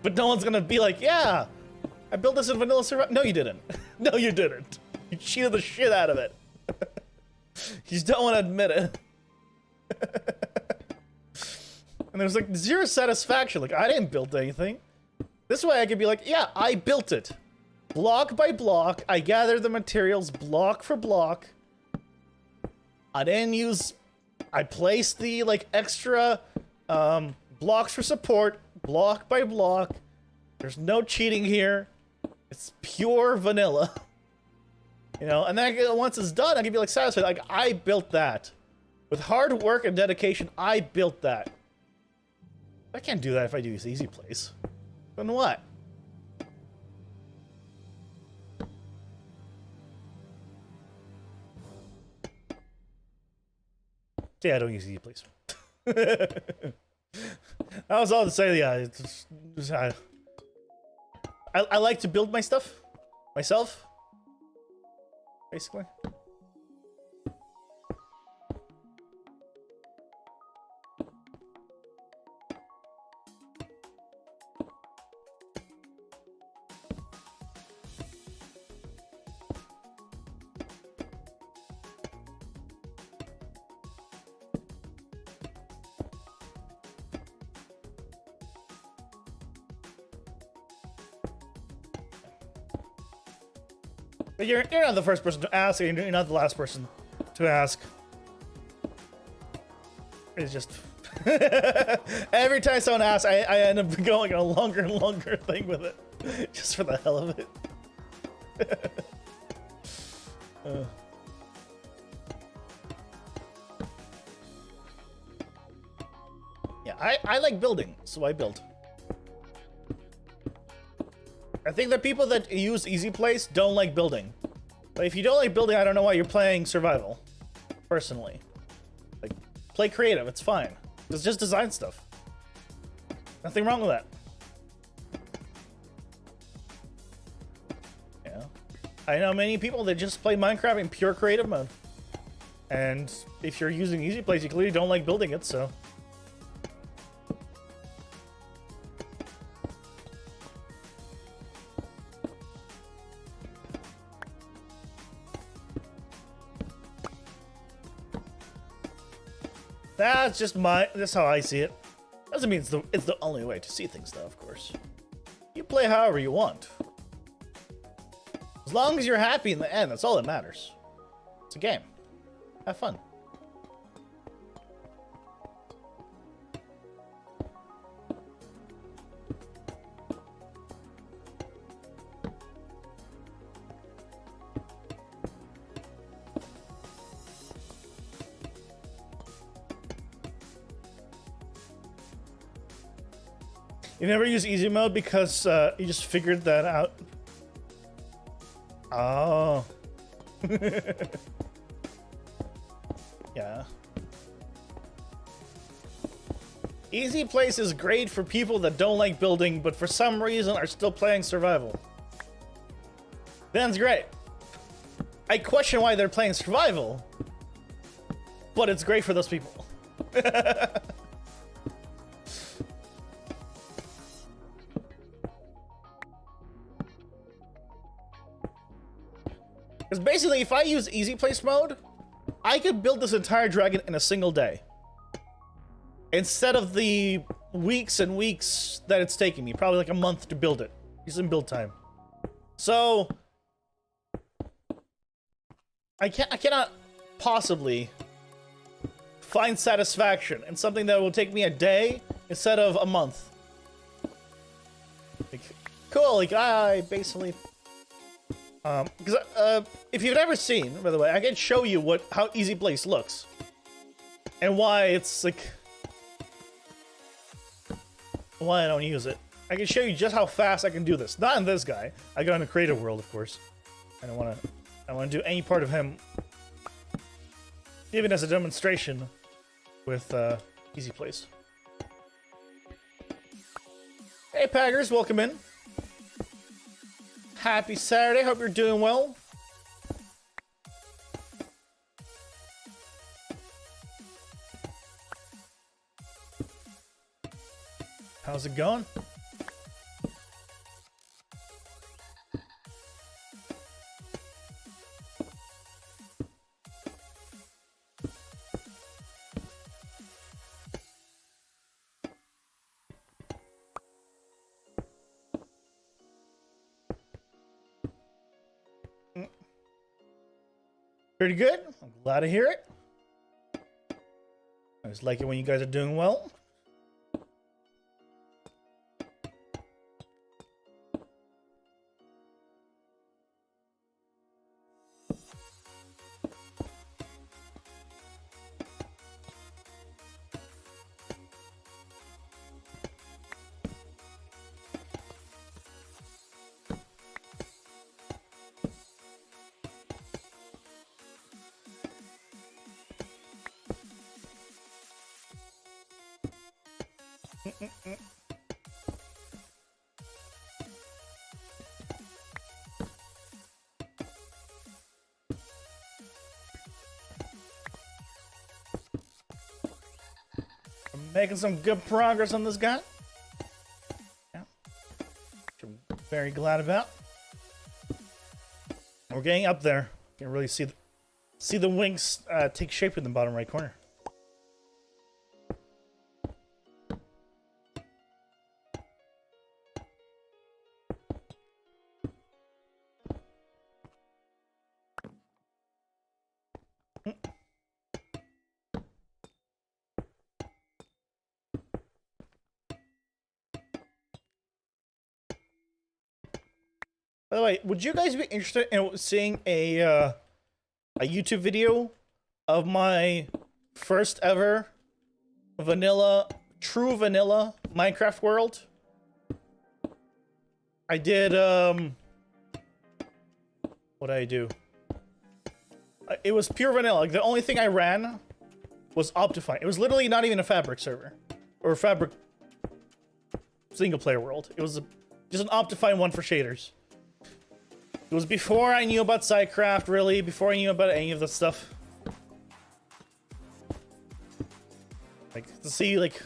Speaker 1: But no one's gonna be like, yeah, I built this in vanilla survival. No, you didn't. No, you didn't. You cheated the shit out of it. You just don't want to admit it. And there's zero satisfaction. I didn't build anything. This way I could be like, yeah, I built it. block by block. I gather the materials block for block. I place the like extra blocks for support block by block. There's no cheating here. It's pure vanilla. You know, and then once it's done, I can be like satisfied. Like, I built that. With hard work and dedication, I built that. I can't do that if I do this easy place. Then what? Yeah, I don't use easy place. That was all to say. Yeah, I like to build my stuff myself, basically. But you're not the first person to ask, and you're not the last person to ask. It's just every time someone asks, I end up going on a longer and longer thing with it, just for the hell of it. Yeah, I like building, so I build. I think the people that use easy place don't like building. But if you don't like building, I don't know why you're playing survival. Personally. Like, play creative, it's fine. Just design stuff. Nothing wrong with that. Yeah. I know many people that just play Minecraft in pure creative mode. And if you're using easy place, you clearly don't like building it, so... That's just that's how I see it. Doesn't mean it's the only way to see things, though, of course. You play however you want. As long as you're happy in the end, that's all that matters. It's a game. Have fun. You never use easy mode because you just figured that out? Oh. Yeah. Easy place is great for people that don't like building, but for some reason are still playing survival. Then it's great. I question why they're playing survival, but it's great for those people. Because basically, if I use easy place mode, I could build this entire dragon in a single day. Instead of the weeks and weeks that it's taking me. Probably like a month to build it. Using build time. So... I cannot possibly find satisfaction in something that will take me a day instead of a month. Like, cool, like, I basically... because if you've never seen, by the way, I can show you how easy place looks and why it's like why I don't use it. I can show you just how fast I can do this. Not in this guy. I got in the creative world, of course. I don't want to do any part of him, even as a demonstration with easy place. Hey, Paggers, welcome in. Happy Saturday, hope you're doing well. How's it going? Pretty good. I'm glad to hear it. I just like it when you guys are doing well. I'm making some good progress on this guy. Yeah. Which I'm very glad about. We're getting up there. You can really see the wings take shape in the bottom right corner. By the way, would you guys be interested in seeing a YouTube video of my first ever true vanilla Minecraft world? I did, what did I do? It was pure vanilla. Like, the only thing I ran was Optifine. It was literally not even a Fabric server. Or a Fabric single player world. It was just an Optifine one for shaders. It was before I knew about SciCraft, really. Before I knew about any of the stuff. Like, to see, like,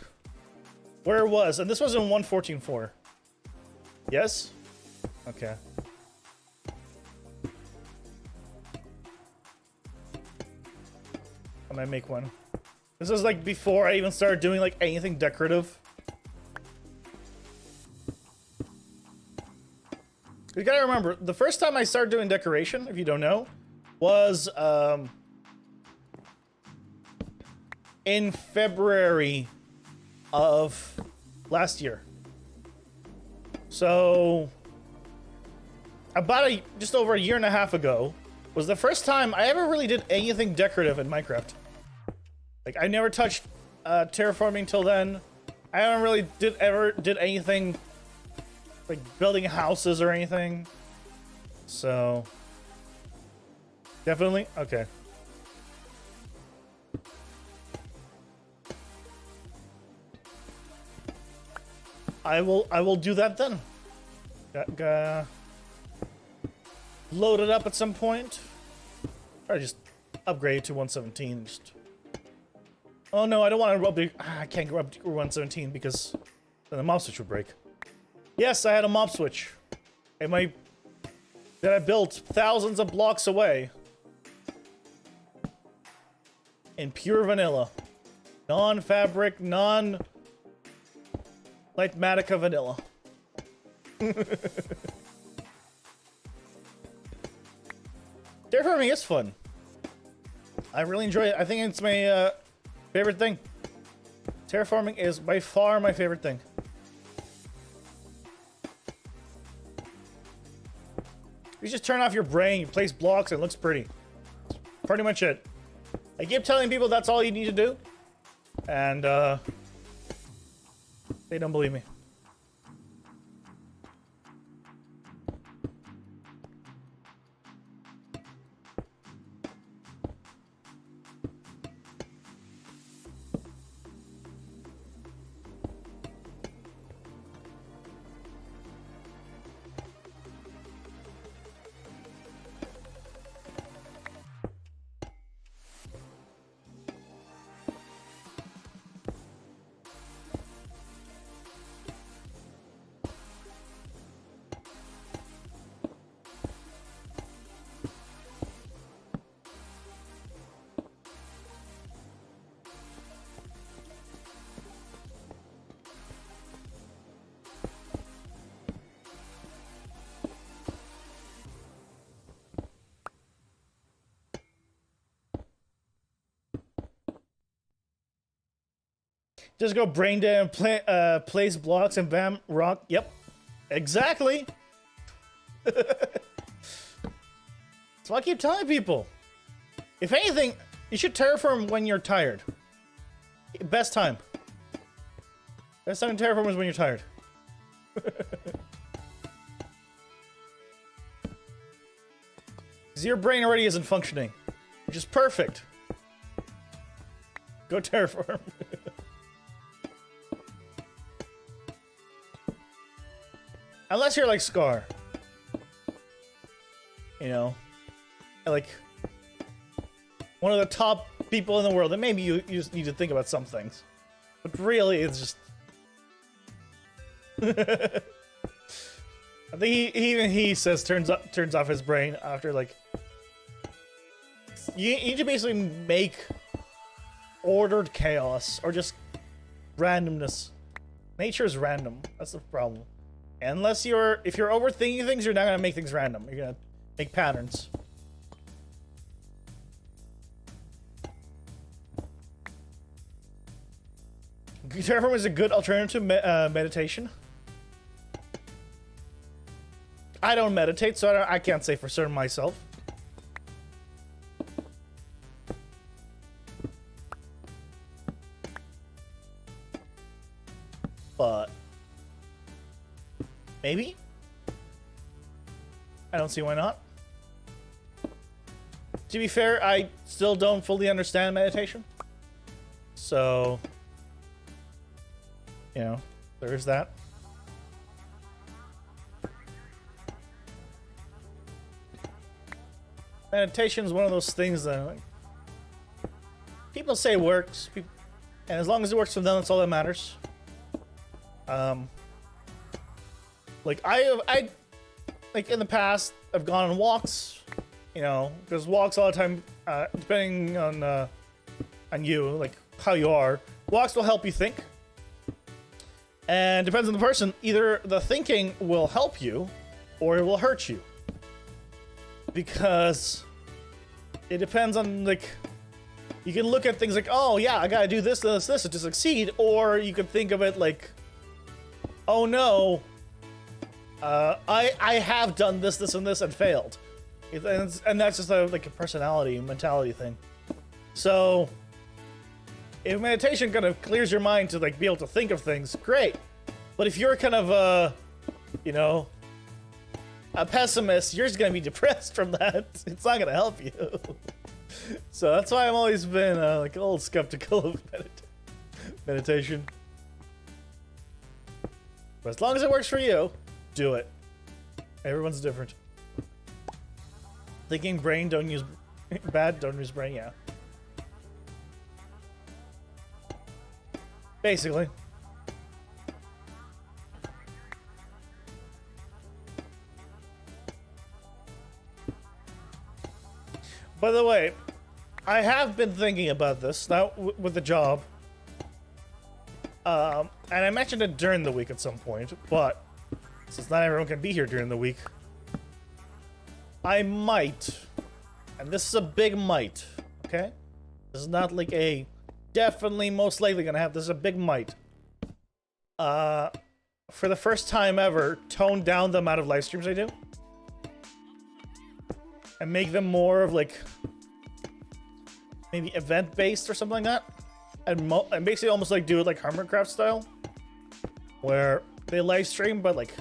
Speaker 1: where it was. And this was in 1.14.4. Yes? Okay. I might make one. This is like before I even started doing like anything decorative. You gotta remember, the first time I started doing decoration, if you don't know, was in February of last year. So about just over a year and a half ago was the first time I ever really did anything decorative in Minecraft. Like, I never touched terraforming till then. I haven't really did anything like building houses or anything. So definitely okay. I will do that then. Load it up at some point. Or just upgrade to 117. Just... Oh no, I don't want to upgrade. I can't go up to 117 because then the mob switch would break. Yes, I had a mob switch. That I built thousands of blocks away. In pure vanilla. Non-fabric, non-Lightmatica vanilla. Terraforming is fun. I really enjoy it. I think it's my favorite thing. Terraforming is by far my favorite thing. You just turn off your brain, you place blocks, and it looks pretty. That's pretty much it. I keep telling people that's all you need to do. And, they don't believe me. Just go brain dead and place blocks and bam, rock. Yep, exactly. That's what I keep telling people. If anything, you should terraform when you're tired. Best time. Best time to terraform is when you're tired. Because your brain already isn't functioning, which is perfect. Go terraform. Unless you're like Scar. You know, like one of the top people in the world, and maybe you just need to think about some things. But really, it's just... I think even he says turns off his brain after, like... You need to basically make ordered chaos, or just randomness. Nature is random. That's the problem. Unless if you're overthinking things, you're not gonna make things random. You're gonna make patterns. Terraform is a good alternative to meditation. I don't meditate, so I can't say for certain myself. But maybe? I don't see why not. To be fair, I still don't fully understand meditation. So, you know, there's that. Meditation is one of those things that, like, people say works, and as long as it works for them, that's all that matters. Like I like in the past, I've gone on walks, you know, because walks all the time, depending on you, like how you are, walks will help you think. And depends on the person, either the thinking will help you or it will hurt you. Because it depends on, like, you can look at things like, oh yeah, I gotta do this, this, this to succeed, or you could think of it like, oh no, I have done this, this, and this and failed. And that's just like a personality, mentality thing. So, if meditation kind of clears your mind to like be able to think of things, great. But if you're kind of, you know, a pessimist, you're just gonna be depressed from that. It's not gonna help you. So that's why I've always been like a little skeptical of meditation. But as long as it works for you, do it. Everyone's different. Thinking brain, don't use brain, yeah. Basically. By the way, I have been thinking about this, now with the job. And I mentioned it during the week at some point, but since not everyone can be here during the week, I might, and this is a big might, okay? This is not like a definitely most likely gonna have, this is a big might. For the first time ever, tone down the amount of live streams I do. And make them more of like, maybe event-based or something like that. And basically almost like do it like PleasantCraft style. Where they live stream, but like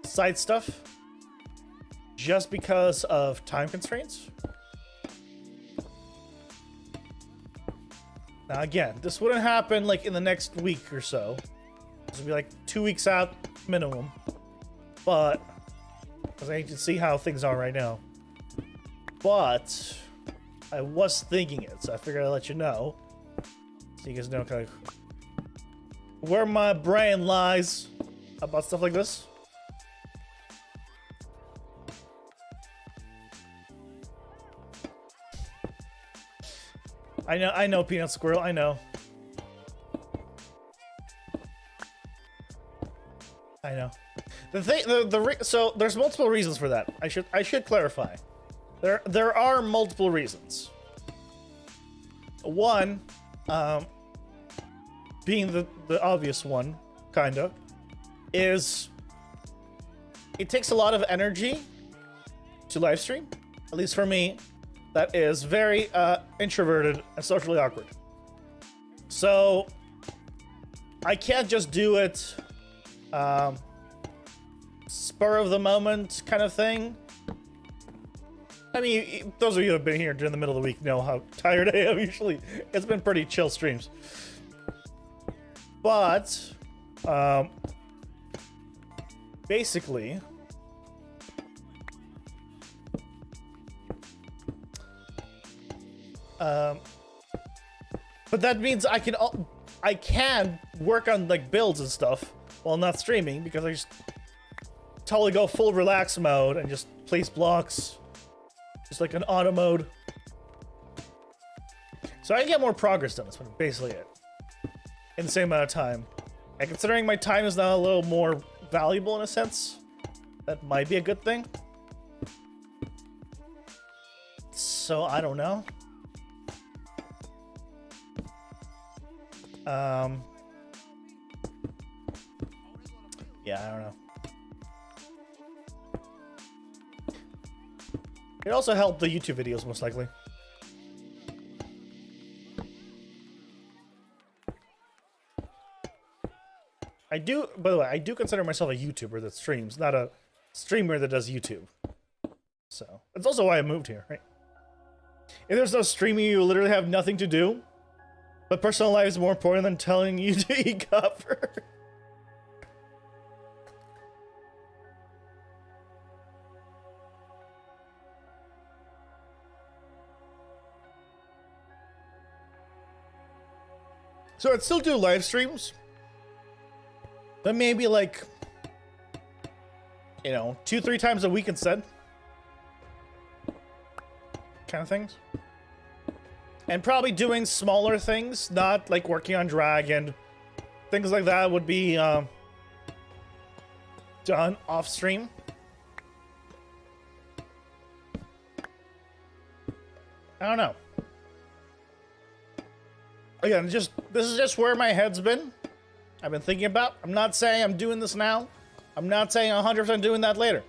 Speaker 1: side stuff. Just because of time constraints. Now again, this wouldn't happen like in the next week or so. This would be like 2 weeks out minimum. But, because I need to see how things are right now. But, I was thinking it, so I figured I'd let you know. So you guys know kind of where my brain lies about stuff like this. I know, Peanut Squirrel, I know. I know. The thing, so there's multiple reasons for that. I should clarify. There are multiple reasons. One, being the obvious one, kinda, is it takes a lot of energy to live stream. At least for me, that is very introverted and socially awkward. So I can't just do it spur of the moment kind of thing. I mean, those of you who have been here during the middle of the week know how tired I am usually. It's been pretty chill streams. But basically, but that means I can work on like builds and stuff while not streaming, because I just totally go full relax mode and just place blocks, just like an auto mode. So I can get more progress done. That's basically it. In the same amount of time. And considering my time is now a little more valuable in a sense, that might be a good thing. So I don't know. Yeah, I don't know. It also helped the YouTube videos, most likely. By the way, I do consider myself a YouTuber that streams, not a streamer that does YouTube. So, that's also why I moved here, right? If there's no streaming, you literally have nothing to do. But personal life is more important than telling you to eat copper. So I'd still do live streams, but maybe like, you know, 2-3 times a week instead. Kind of things. And probably doing smaller things, not like working on Dragon. Things like that would be done off stream. I don't know. Again, this is just where my head's been. I've been thinking about. I'm not saying I'm doing this now. I'm not saying 100% doing that later.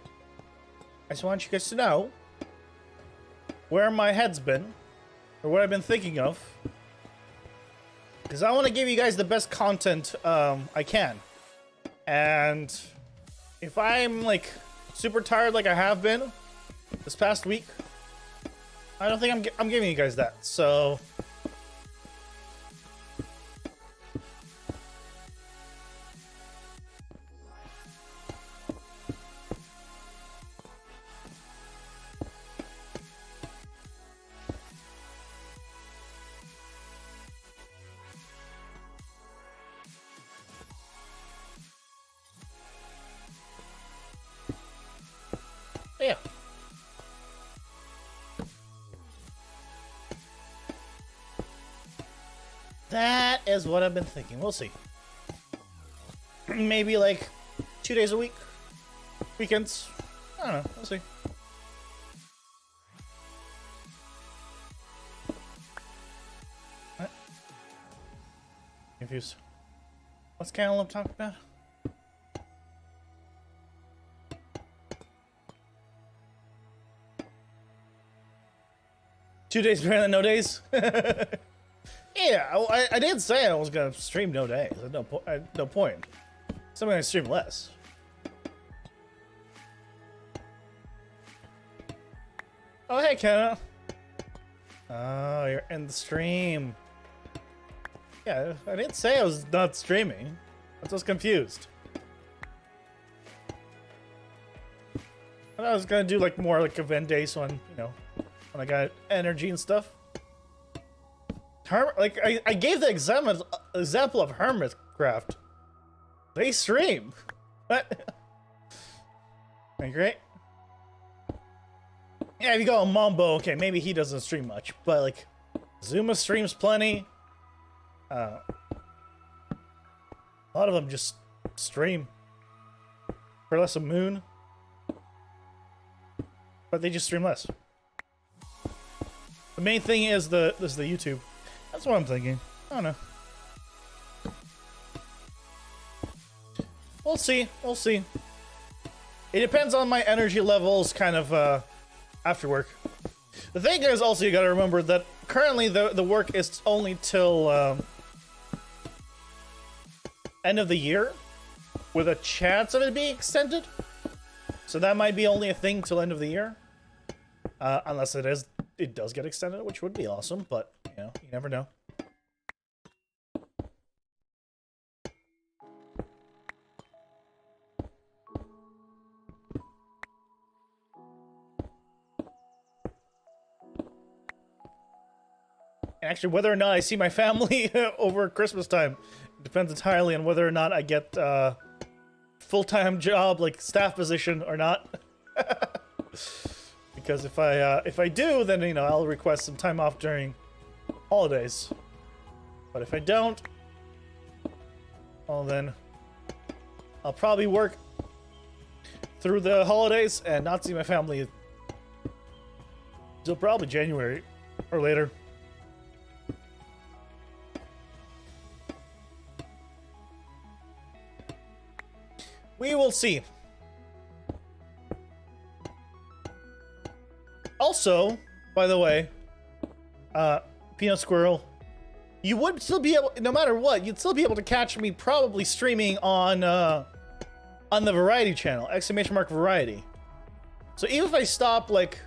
Speaker 1: I just want you guys to know where my head's been, or what I've been thinking of, because I want to give you guys the best content I can. And if I'm like super tired like I have been this past week, I don't think I'm giving you guys that. So yeah. That is what I've been thinking. We'll see. Maybe like 2 days a week. Weekends. I don't know. We'll see. What? Confused. What's Cantaloupe talking about? Two days better than no days? Yeah, I did say I was gonna stream no days. No point. So I'm gonna stream less. Oh, hey, Kenna. Oh, you're in the stream. Yeah, I didn't say I was not streaming. I was confused. I was gonna do like more like event days when, you know, when I got energy and stuff. I gave the example of PleasantCraft. They stream. What? Great. Yeah, if you go on Mambo, okay, maybe he doesn't stream much, but like Zuma streams plenty. A lot of them just stream. For less of Moon. But they just stream less. The main thing is the YouTube. That's what I'm thinking. I don't know. We'll see. We'll see. It depends on my energy levels, kind of, after work. The thing is, also, you gotta remember that currently the work is only till, end of the year, with a chance of it being extended. So that might be only a thing till end of the year. Unless it does get extended, which would be awesome, but, you know, you never know. Actually, whether or not I see my family over Christmas time depends entirely on whether or not I get full-time job, like staff position, or not. Because if I do, then, you know, I'll request some time off during holidays. But if I don't, well, then I'll probably work through the holidays and not see my family till probably January or later. We will see. Also, by the way, Peanut Squirrel, you would still be able, no matter what, you'd still be able to catch me probably streaming on the Variety channel, !Variety. So even if I stop, like,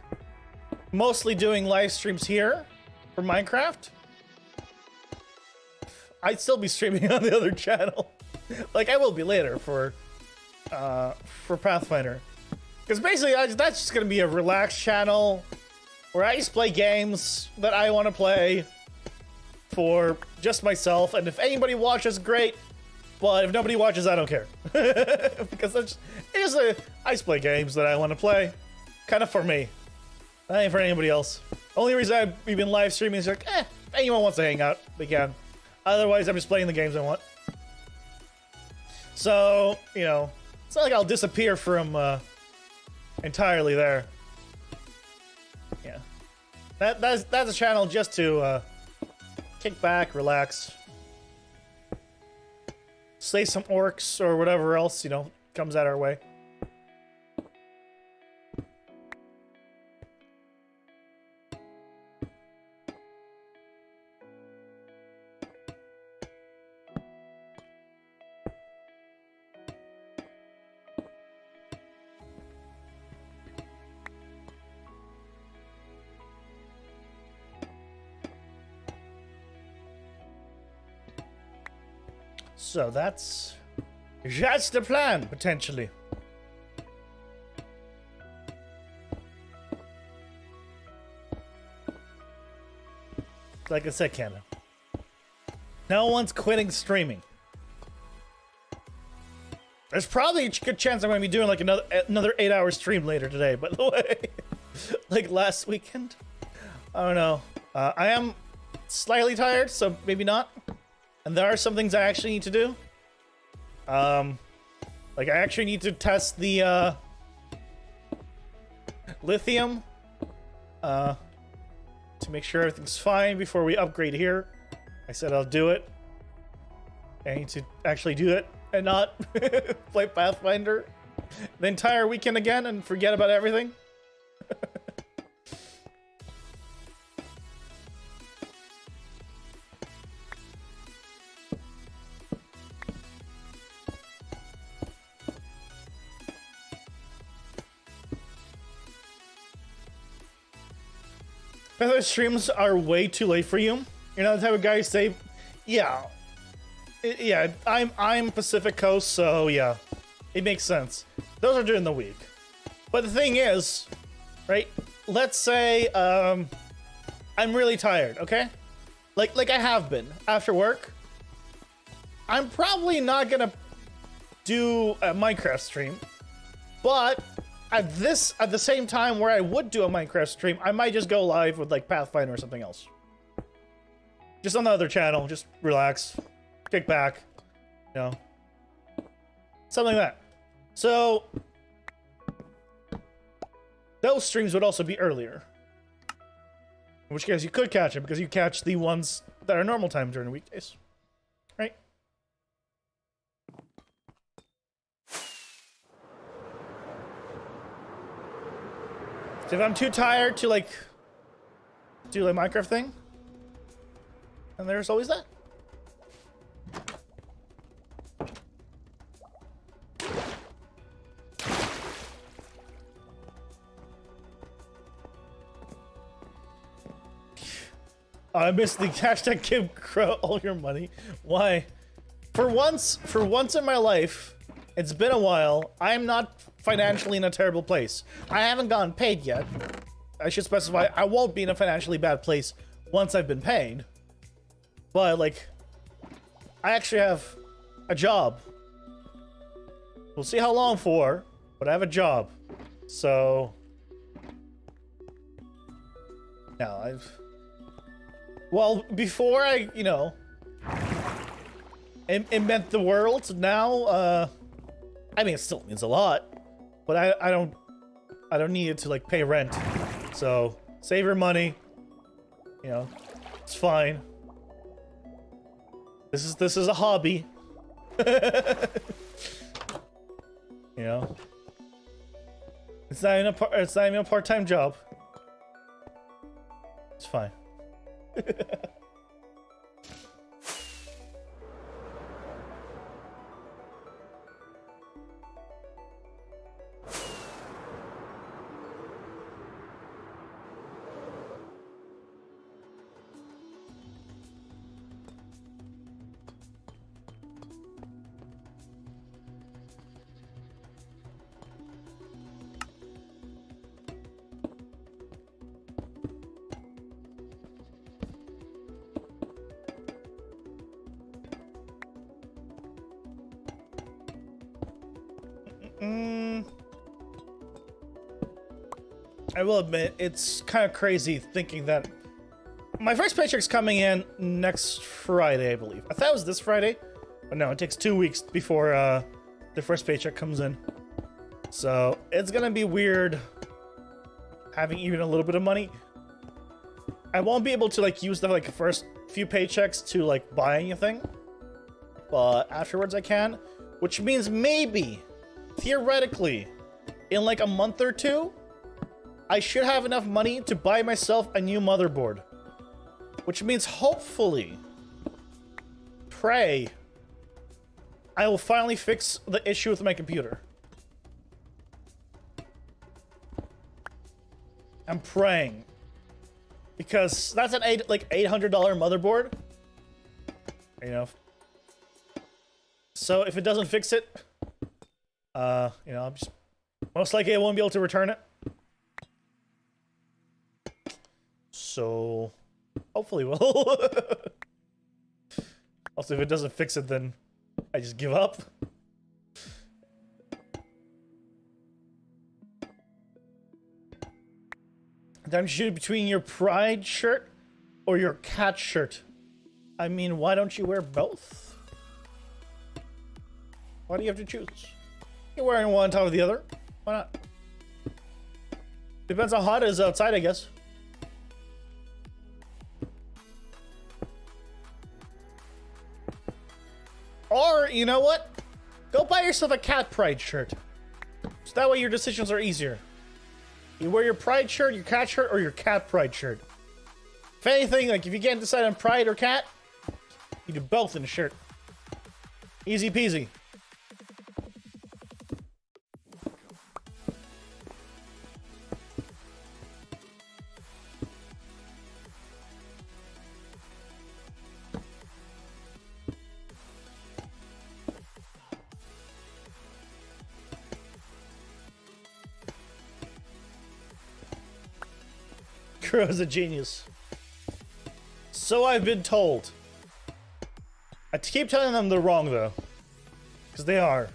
Speaker 1: mostly doing live streams here for Minecraft, I'd still be streaming on the other channel. Like, I will be later for Pathfinder. Because basically, that's just going to be a relaxed channel where I just play games that I want to play for just myself. And if anybody watches, great. But if nobody watches, I don't care. Because I just play games that I want to play. Kind of for me. Not ain't for anybody else. Only reason I've been live streaming is like, if anyone wants to hang out, they can. Otherwise, I'm just playing the games I want. So, you know, it's not like I'll disappear from entirely there. Yeah, that's a channel just to kick back, relax, slay some orcs or whatever else, you know, comes at our way. So that's the plan, potentially. Like I said, Canada, no one's quitting streaming. There's probably a good chance I'm going to be doing like another 8-hour stream later today, by the way. Like last weekend. I don't know. I am slightly tired, so maybe not. And there are some things I actually need to do. Like I actually need to test the lithium to make sure everything's fine before we upgrade here. I said I'll do it. I need to actually do it and not play Pathfinder the entire weekend again and forget about everything. Those streams are way too late for you. You're not the type of guy who say, yeah, I'm Pacific Coast, so yeah, it makes sense. Those are during the week. But the thing is, right? Let's say I'm really tired, okay? Like I have been after work. I'm probably not gonna do a Minecraft stream, but at the same time where I would do a Minecraft stream, I might just go live with like Pathfinder or something else. Just on the other channel, just relax, kick back, you know, something like that. So those streams would also be earlier. In which case you could catch it because you catch the ones that are normal time during the weekdays. Right? So if I'm too tired to like do like Minecraft thing, and there's always that. I missed the hashtag give Crow all your money. Why? For once in my life, it's been a while, I'm not financially in a terrible place. I haven't gotten paid yet. I should specify, I won't be in a financially bad place once I've been paid. But, like, I actually have a job. We'll see how long for, but I have a job. So... yeah, well, before I, you know, it meant the world. Now, I mean, it still means a lot, but I don't need it to like pay rent. So save your money. You know, it's fine. This is a hobby. You know, it's not even a part-time job. It's fine. I will admit, it's kind of crazy thinking that my first paycheck's coming in next Friday, I believe. I thought it was this Friday, but no, it takes 2 weeks before the first paycheck comes in. So it's gonna be weird having even a little bit of money. I won't be able to like use the like first few paychecks to like buy anything, but afterwards I can, which means maybe, theoretically, in like a month or two, I should have enough money to buy myself a new motherboard. Which means hopefully, pray, I will finally fix the issue with my computer. I'm praying. Because that's an $800 motherboard. You know. So if it doesn't fix it, you know, I'm just, most likely I won't be able to return it. So, hopefully we'll. Also, if it doesn't fix it, then I just give up. Time to choose between your pride shirt or your cat shirt. I mean, why don't you wear both? Why do you have to choose? You're wearing one on top of the other. Why not? Depends how hot it is outside, I guess. Or, you know what? Go buy yourself a cat pride shirt. So that way your decisions are easier. You wear your pride shirt, your cat shirt, or your cat pride shirt. If anything, like if you can't decide on pride or cat, you do both in a shirt. Easy peasy. Crow's a genius. So I've been told. I keep telling them they're wrong though. Because they are.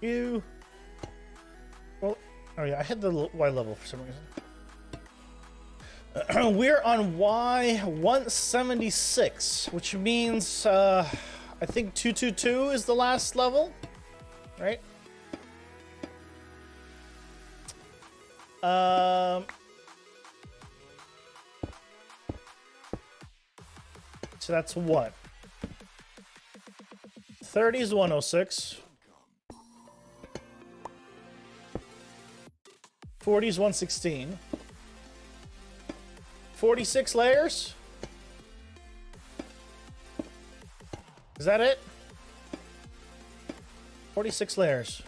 Speaker 1: You. Well, oh yeah, I had the Y level for some reason. We're on Y176, which means I think 222 is the last level, right? So that's what? 30 is 106. 40 is 116. 46 layers? Is that it? 46 layers.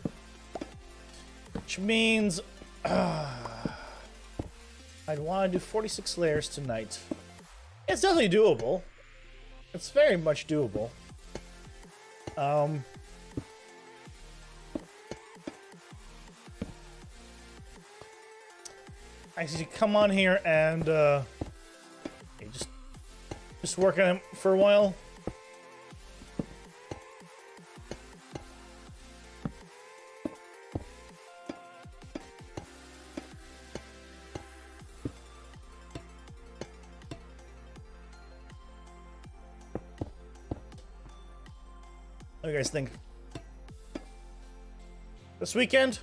Speaker 1: Which means I'd want to do 46 layers tonight. It's definitely doable. It's very much doable. I should come on here and just work on it for a while. What do you guys think? This weekend,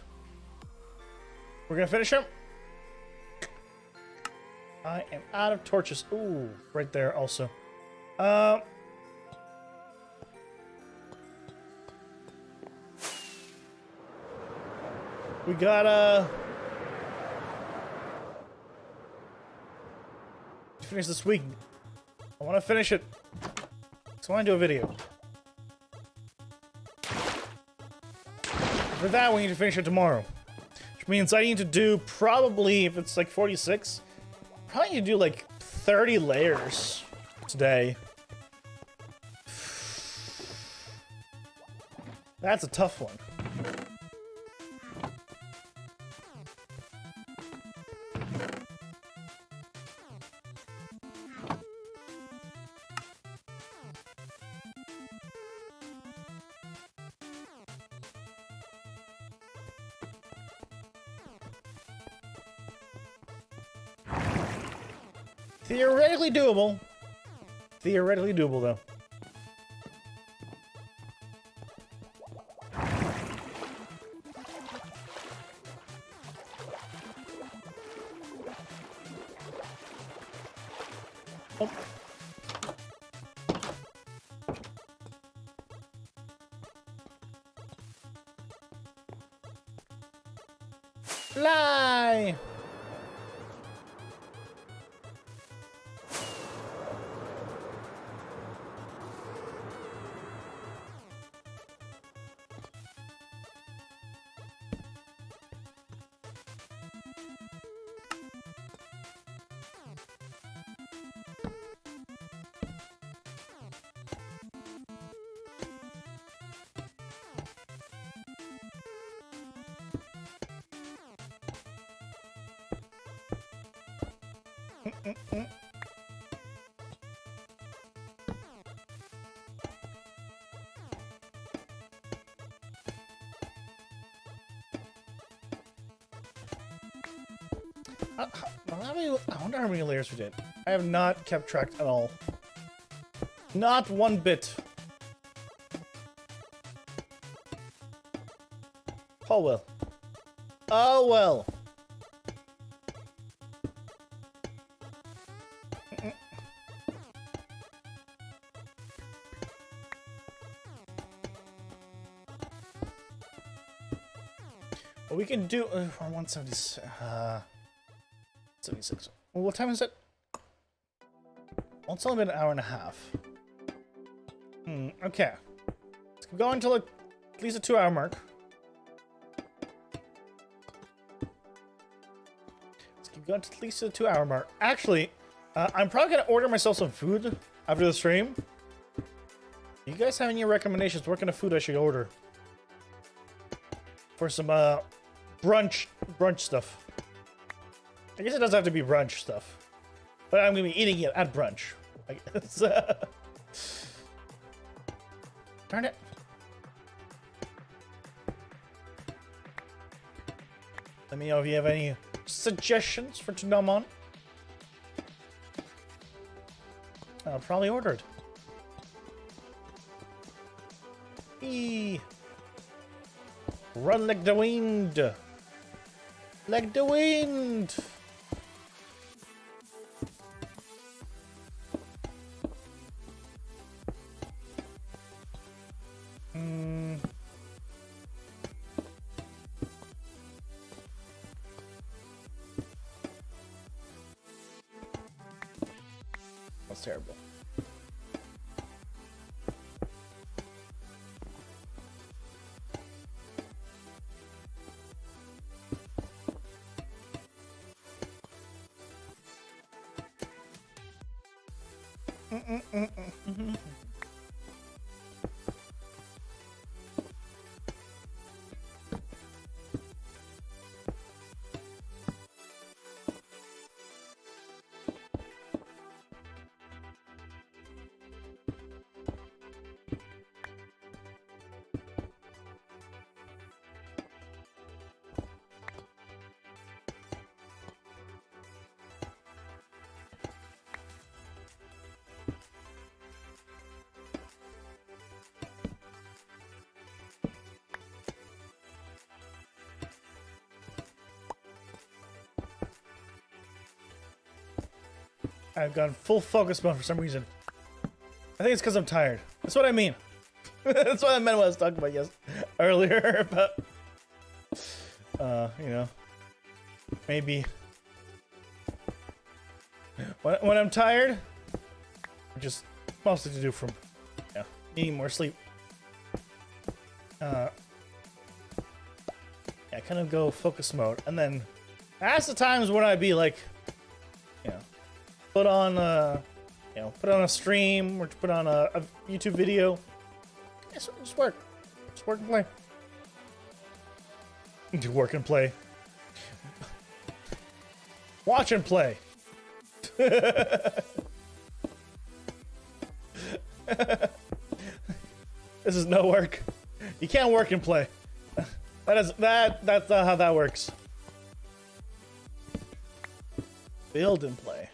Speaker 1: we're gonna finish him. I am out of torches. Ooh, right there also. We gotta finish this week. I want to finish it, so I want to do a video. For that, we need to finish it tomorrow, which means I need to do probably, if it's like 46, probably need to do like 30 layers today. That's a tough one. Theoretically doable. Theoretically doable, though. Oh. Fly! I wonder how many layers we did. I have not kept track at all. Not one bit. Oh well. Oh well. Well, we can do 176. 76. Well, what time is it? Well, it's only been an hour and a half. Okay. Let's keep going until at least a 2-hour mark. Let's keep going to at least a 2-hour mark. Actually, I'm probably gonna order myself some food after the stream. You guys have any recommendations? What kind of food I should order for some brunch stuff? I guess it doesn't have to be brunch stuff, but I'm gonna be eating it at brunch, I guess. Darn it. Let me know if you have any suggestions for Toonamon. I'll probably order it. Eee. Run like the wind. Like the wind. That's terrible. I've gone full focus mode for some reason. I think it's because I'm tired. That's what I mean. That's what I meant when I was talking about earlier. But, you know, maybe when I'm tired, just mostly to do from needing more sleep. Yeah, kind of go focus mode, and then that's the times when I'd be like, put on put on a stream or put on a YouTube video. Just work and play. Do work and play. Watch and play. This is no work. You can't work and play. That's not how that works. Build and play.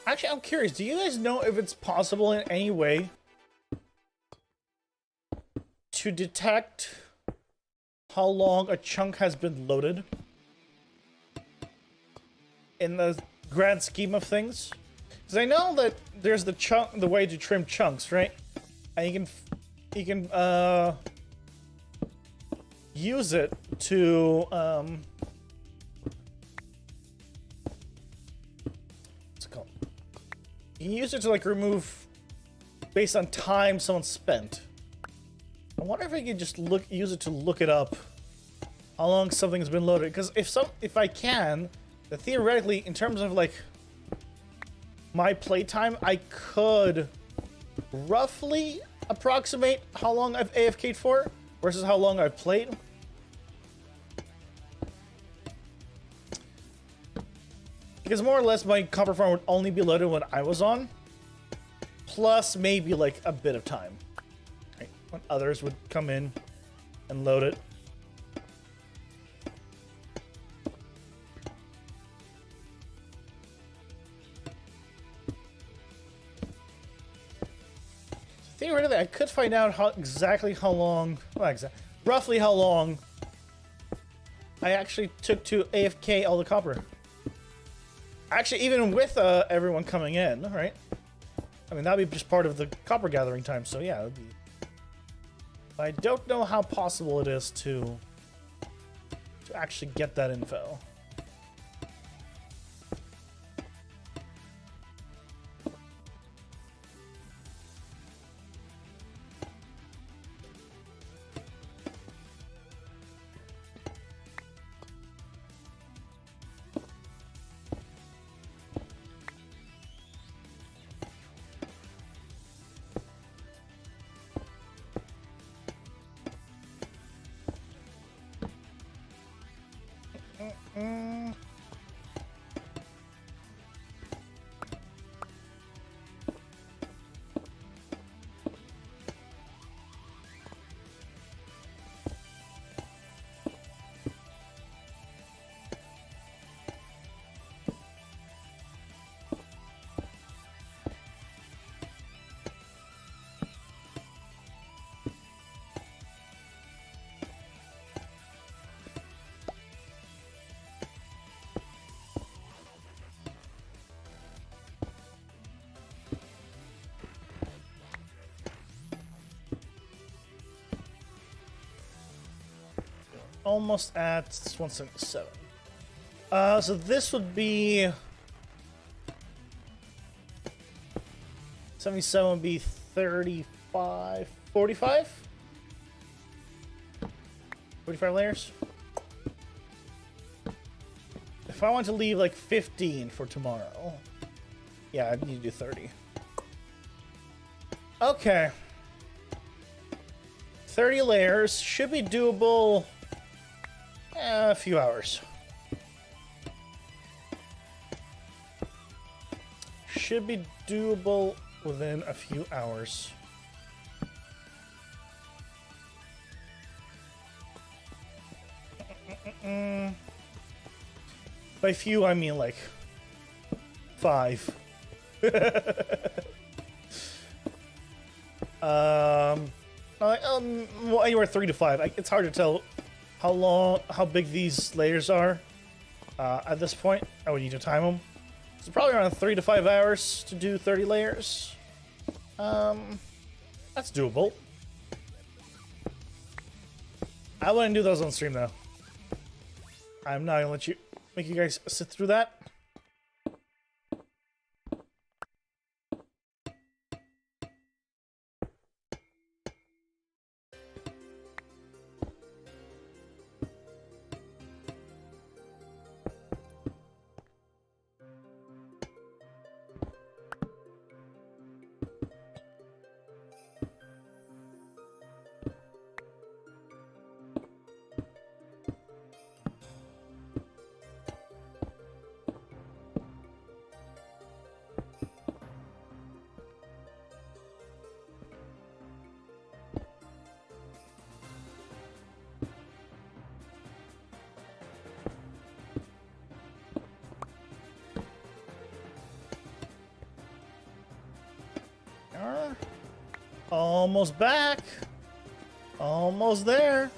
Speaker 1: Actually, I'm curious. Do you guys know if it's possible in any way to detect how long a chunk has been loaded in the grand scheme of things? Because I know that there's the way to trim chunks, right? And you can use it to you can use it to like remove based on time someone spent. I wonder if I could just use it to look it up how long something's been loaded. Because if I can, then theoretically, in terms of like my playtime, I could roughly approximate how long I've AFK'd for versus how long I've played. Because more or less my copper farm would only be loaded when I was on, plus maybe like a bit of time, right? When others would come in and load it. Theoretically, I could find out roughly how long I actually took to AFK all the copper. Actually, even with everyone coming in, right? I mean, that'd be just part of the copper gathering time, so yeah, it would be. I don't know how possible it is to actually get that info. Mm. Almost at 177. So this would be 77 would be 35, 45? 45 layers? If I want to leave like 15 for tomorrow, yeah, I need to do 30. Okay. 30 layers should be doable. A few hours. Should be doable within a few hours. By few, I mean like 5. Well, anywhere 3 to 5. It's hard to tell how big these layers are at this point. I would need to time them. So probably around 3 to 5 hours to do 30 layers. That's doable. I wouldn't do those on stream though. I'm not gonna make you guys sit through that. Almost back. Almost there.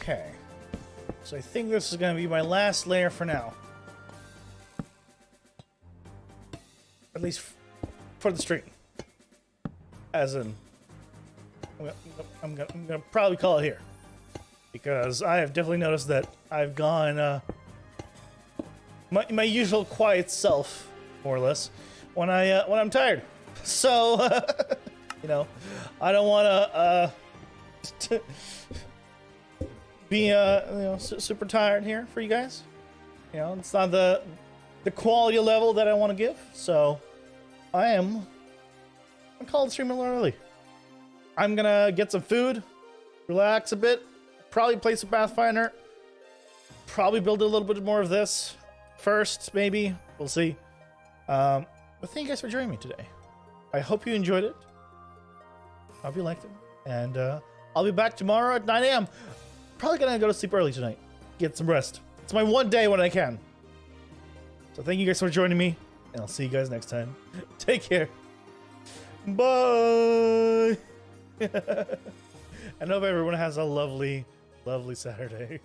Speaker 1: Okay, so I think this is going to be my last layer for now. At least for the stream. As in, I'm gonna probably call it here. Because I have definitely noticed that I've gone my usual quiet self, more or less, when I'm tired. So, you know, I don't want to be super tired here for you guys. You know, it's not the quality level that I want to give. So I'm gonna call the stream a little early. I'm gonna get some food, relax a bit, probably play some Pathfinder, probably build a little bit more of this first, maybe. We'll see. But thank you guys for joining me today. I hope you enjoyed it. I hope you liked it. And I'll be back tomorrow at 9 a.m. Probably gonna go to sleep early tonight. Get some rest. It's my one day when I can. So thank you guys for joining me. And I'll see you guys next time. Take care. Bye. I hope everyone has a lovely, lovely Saturday.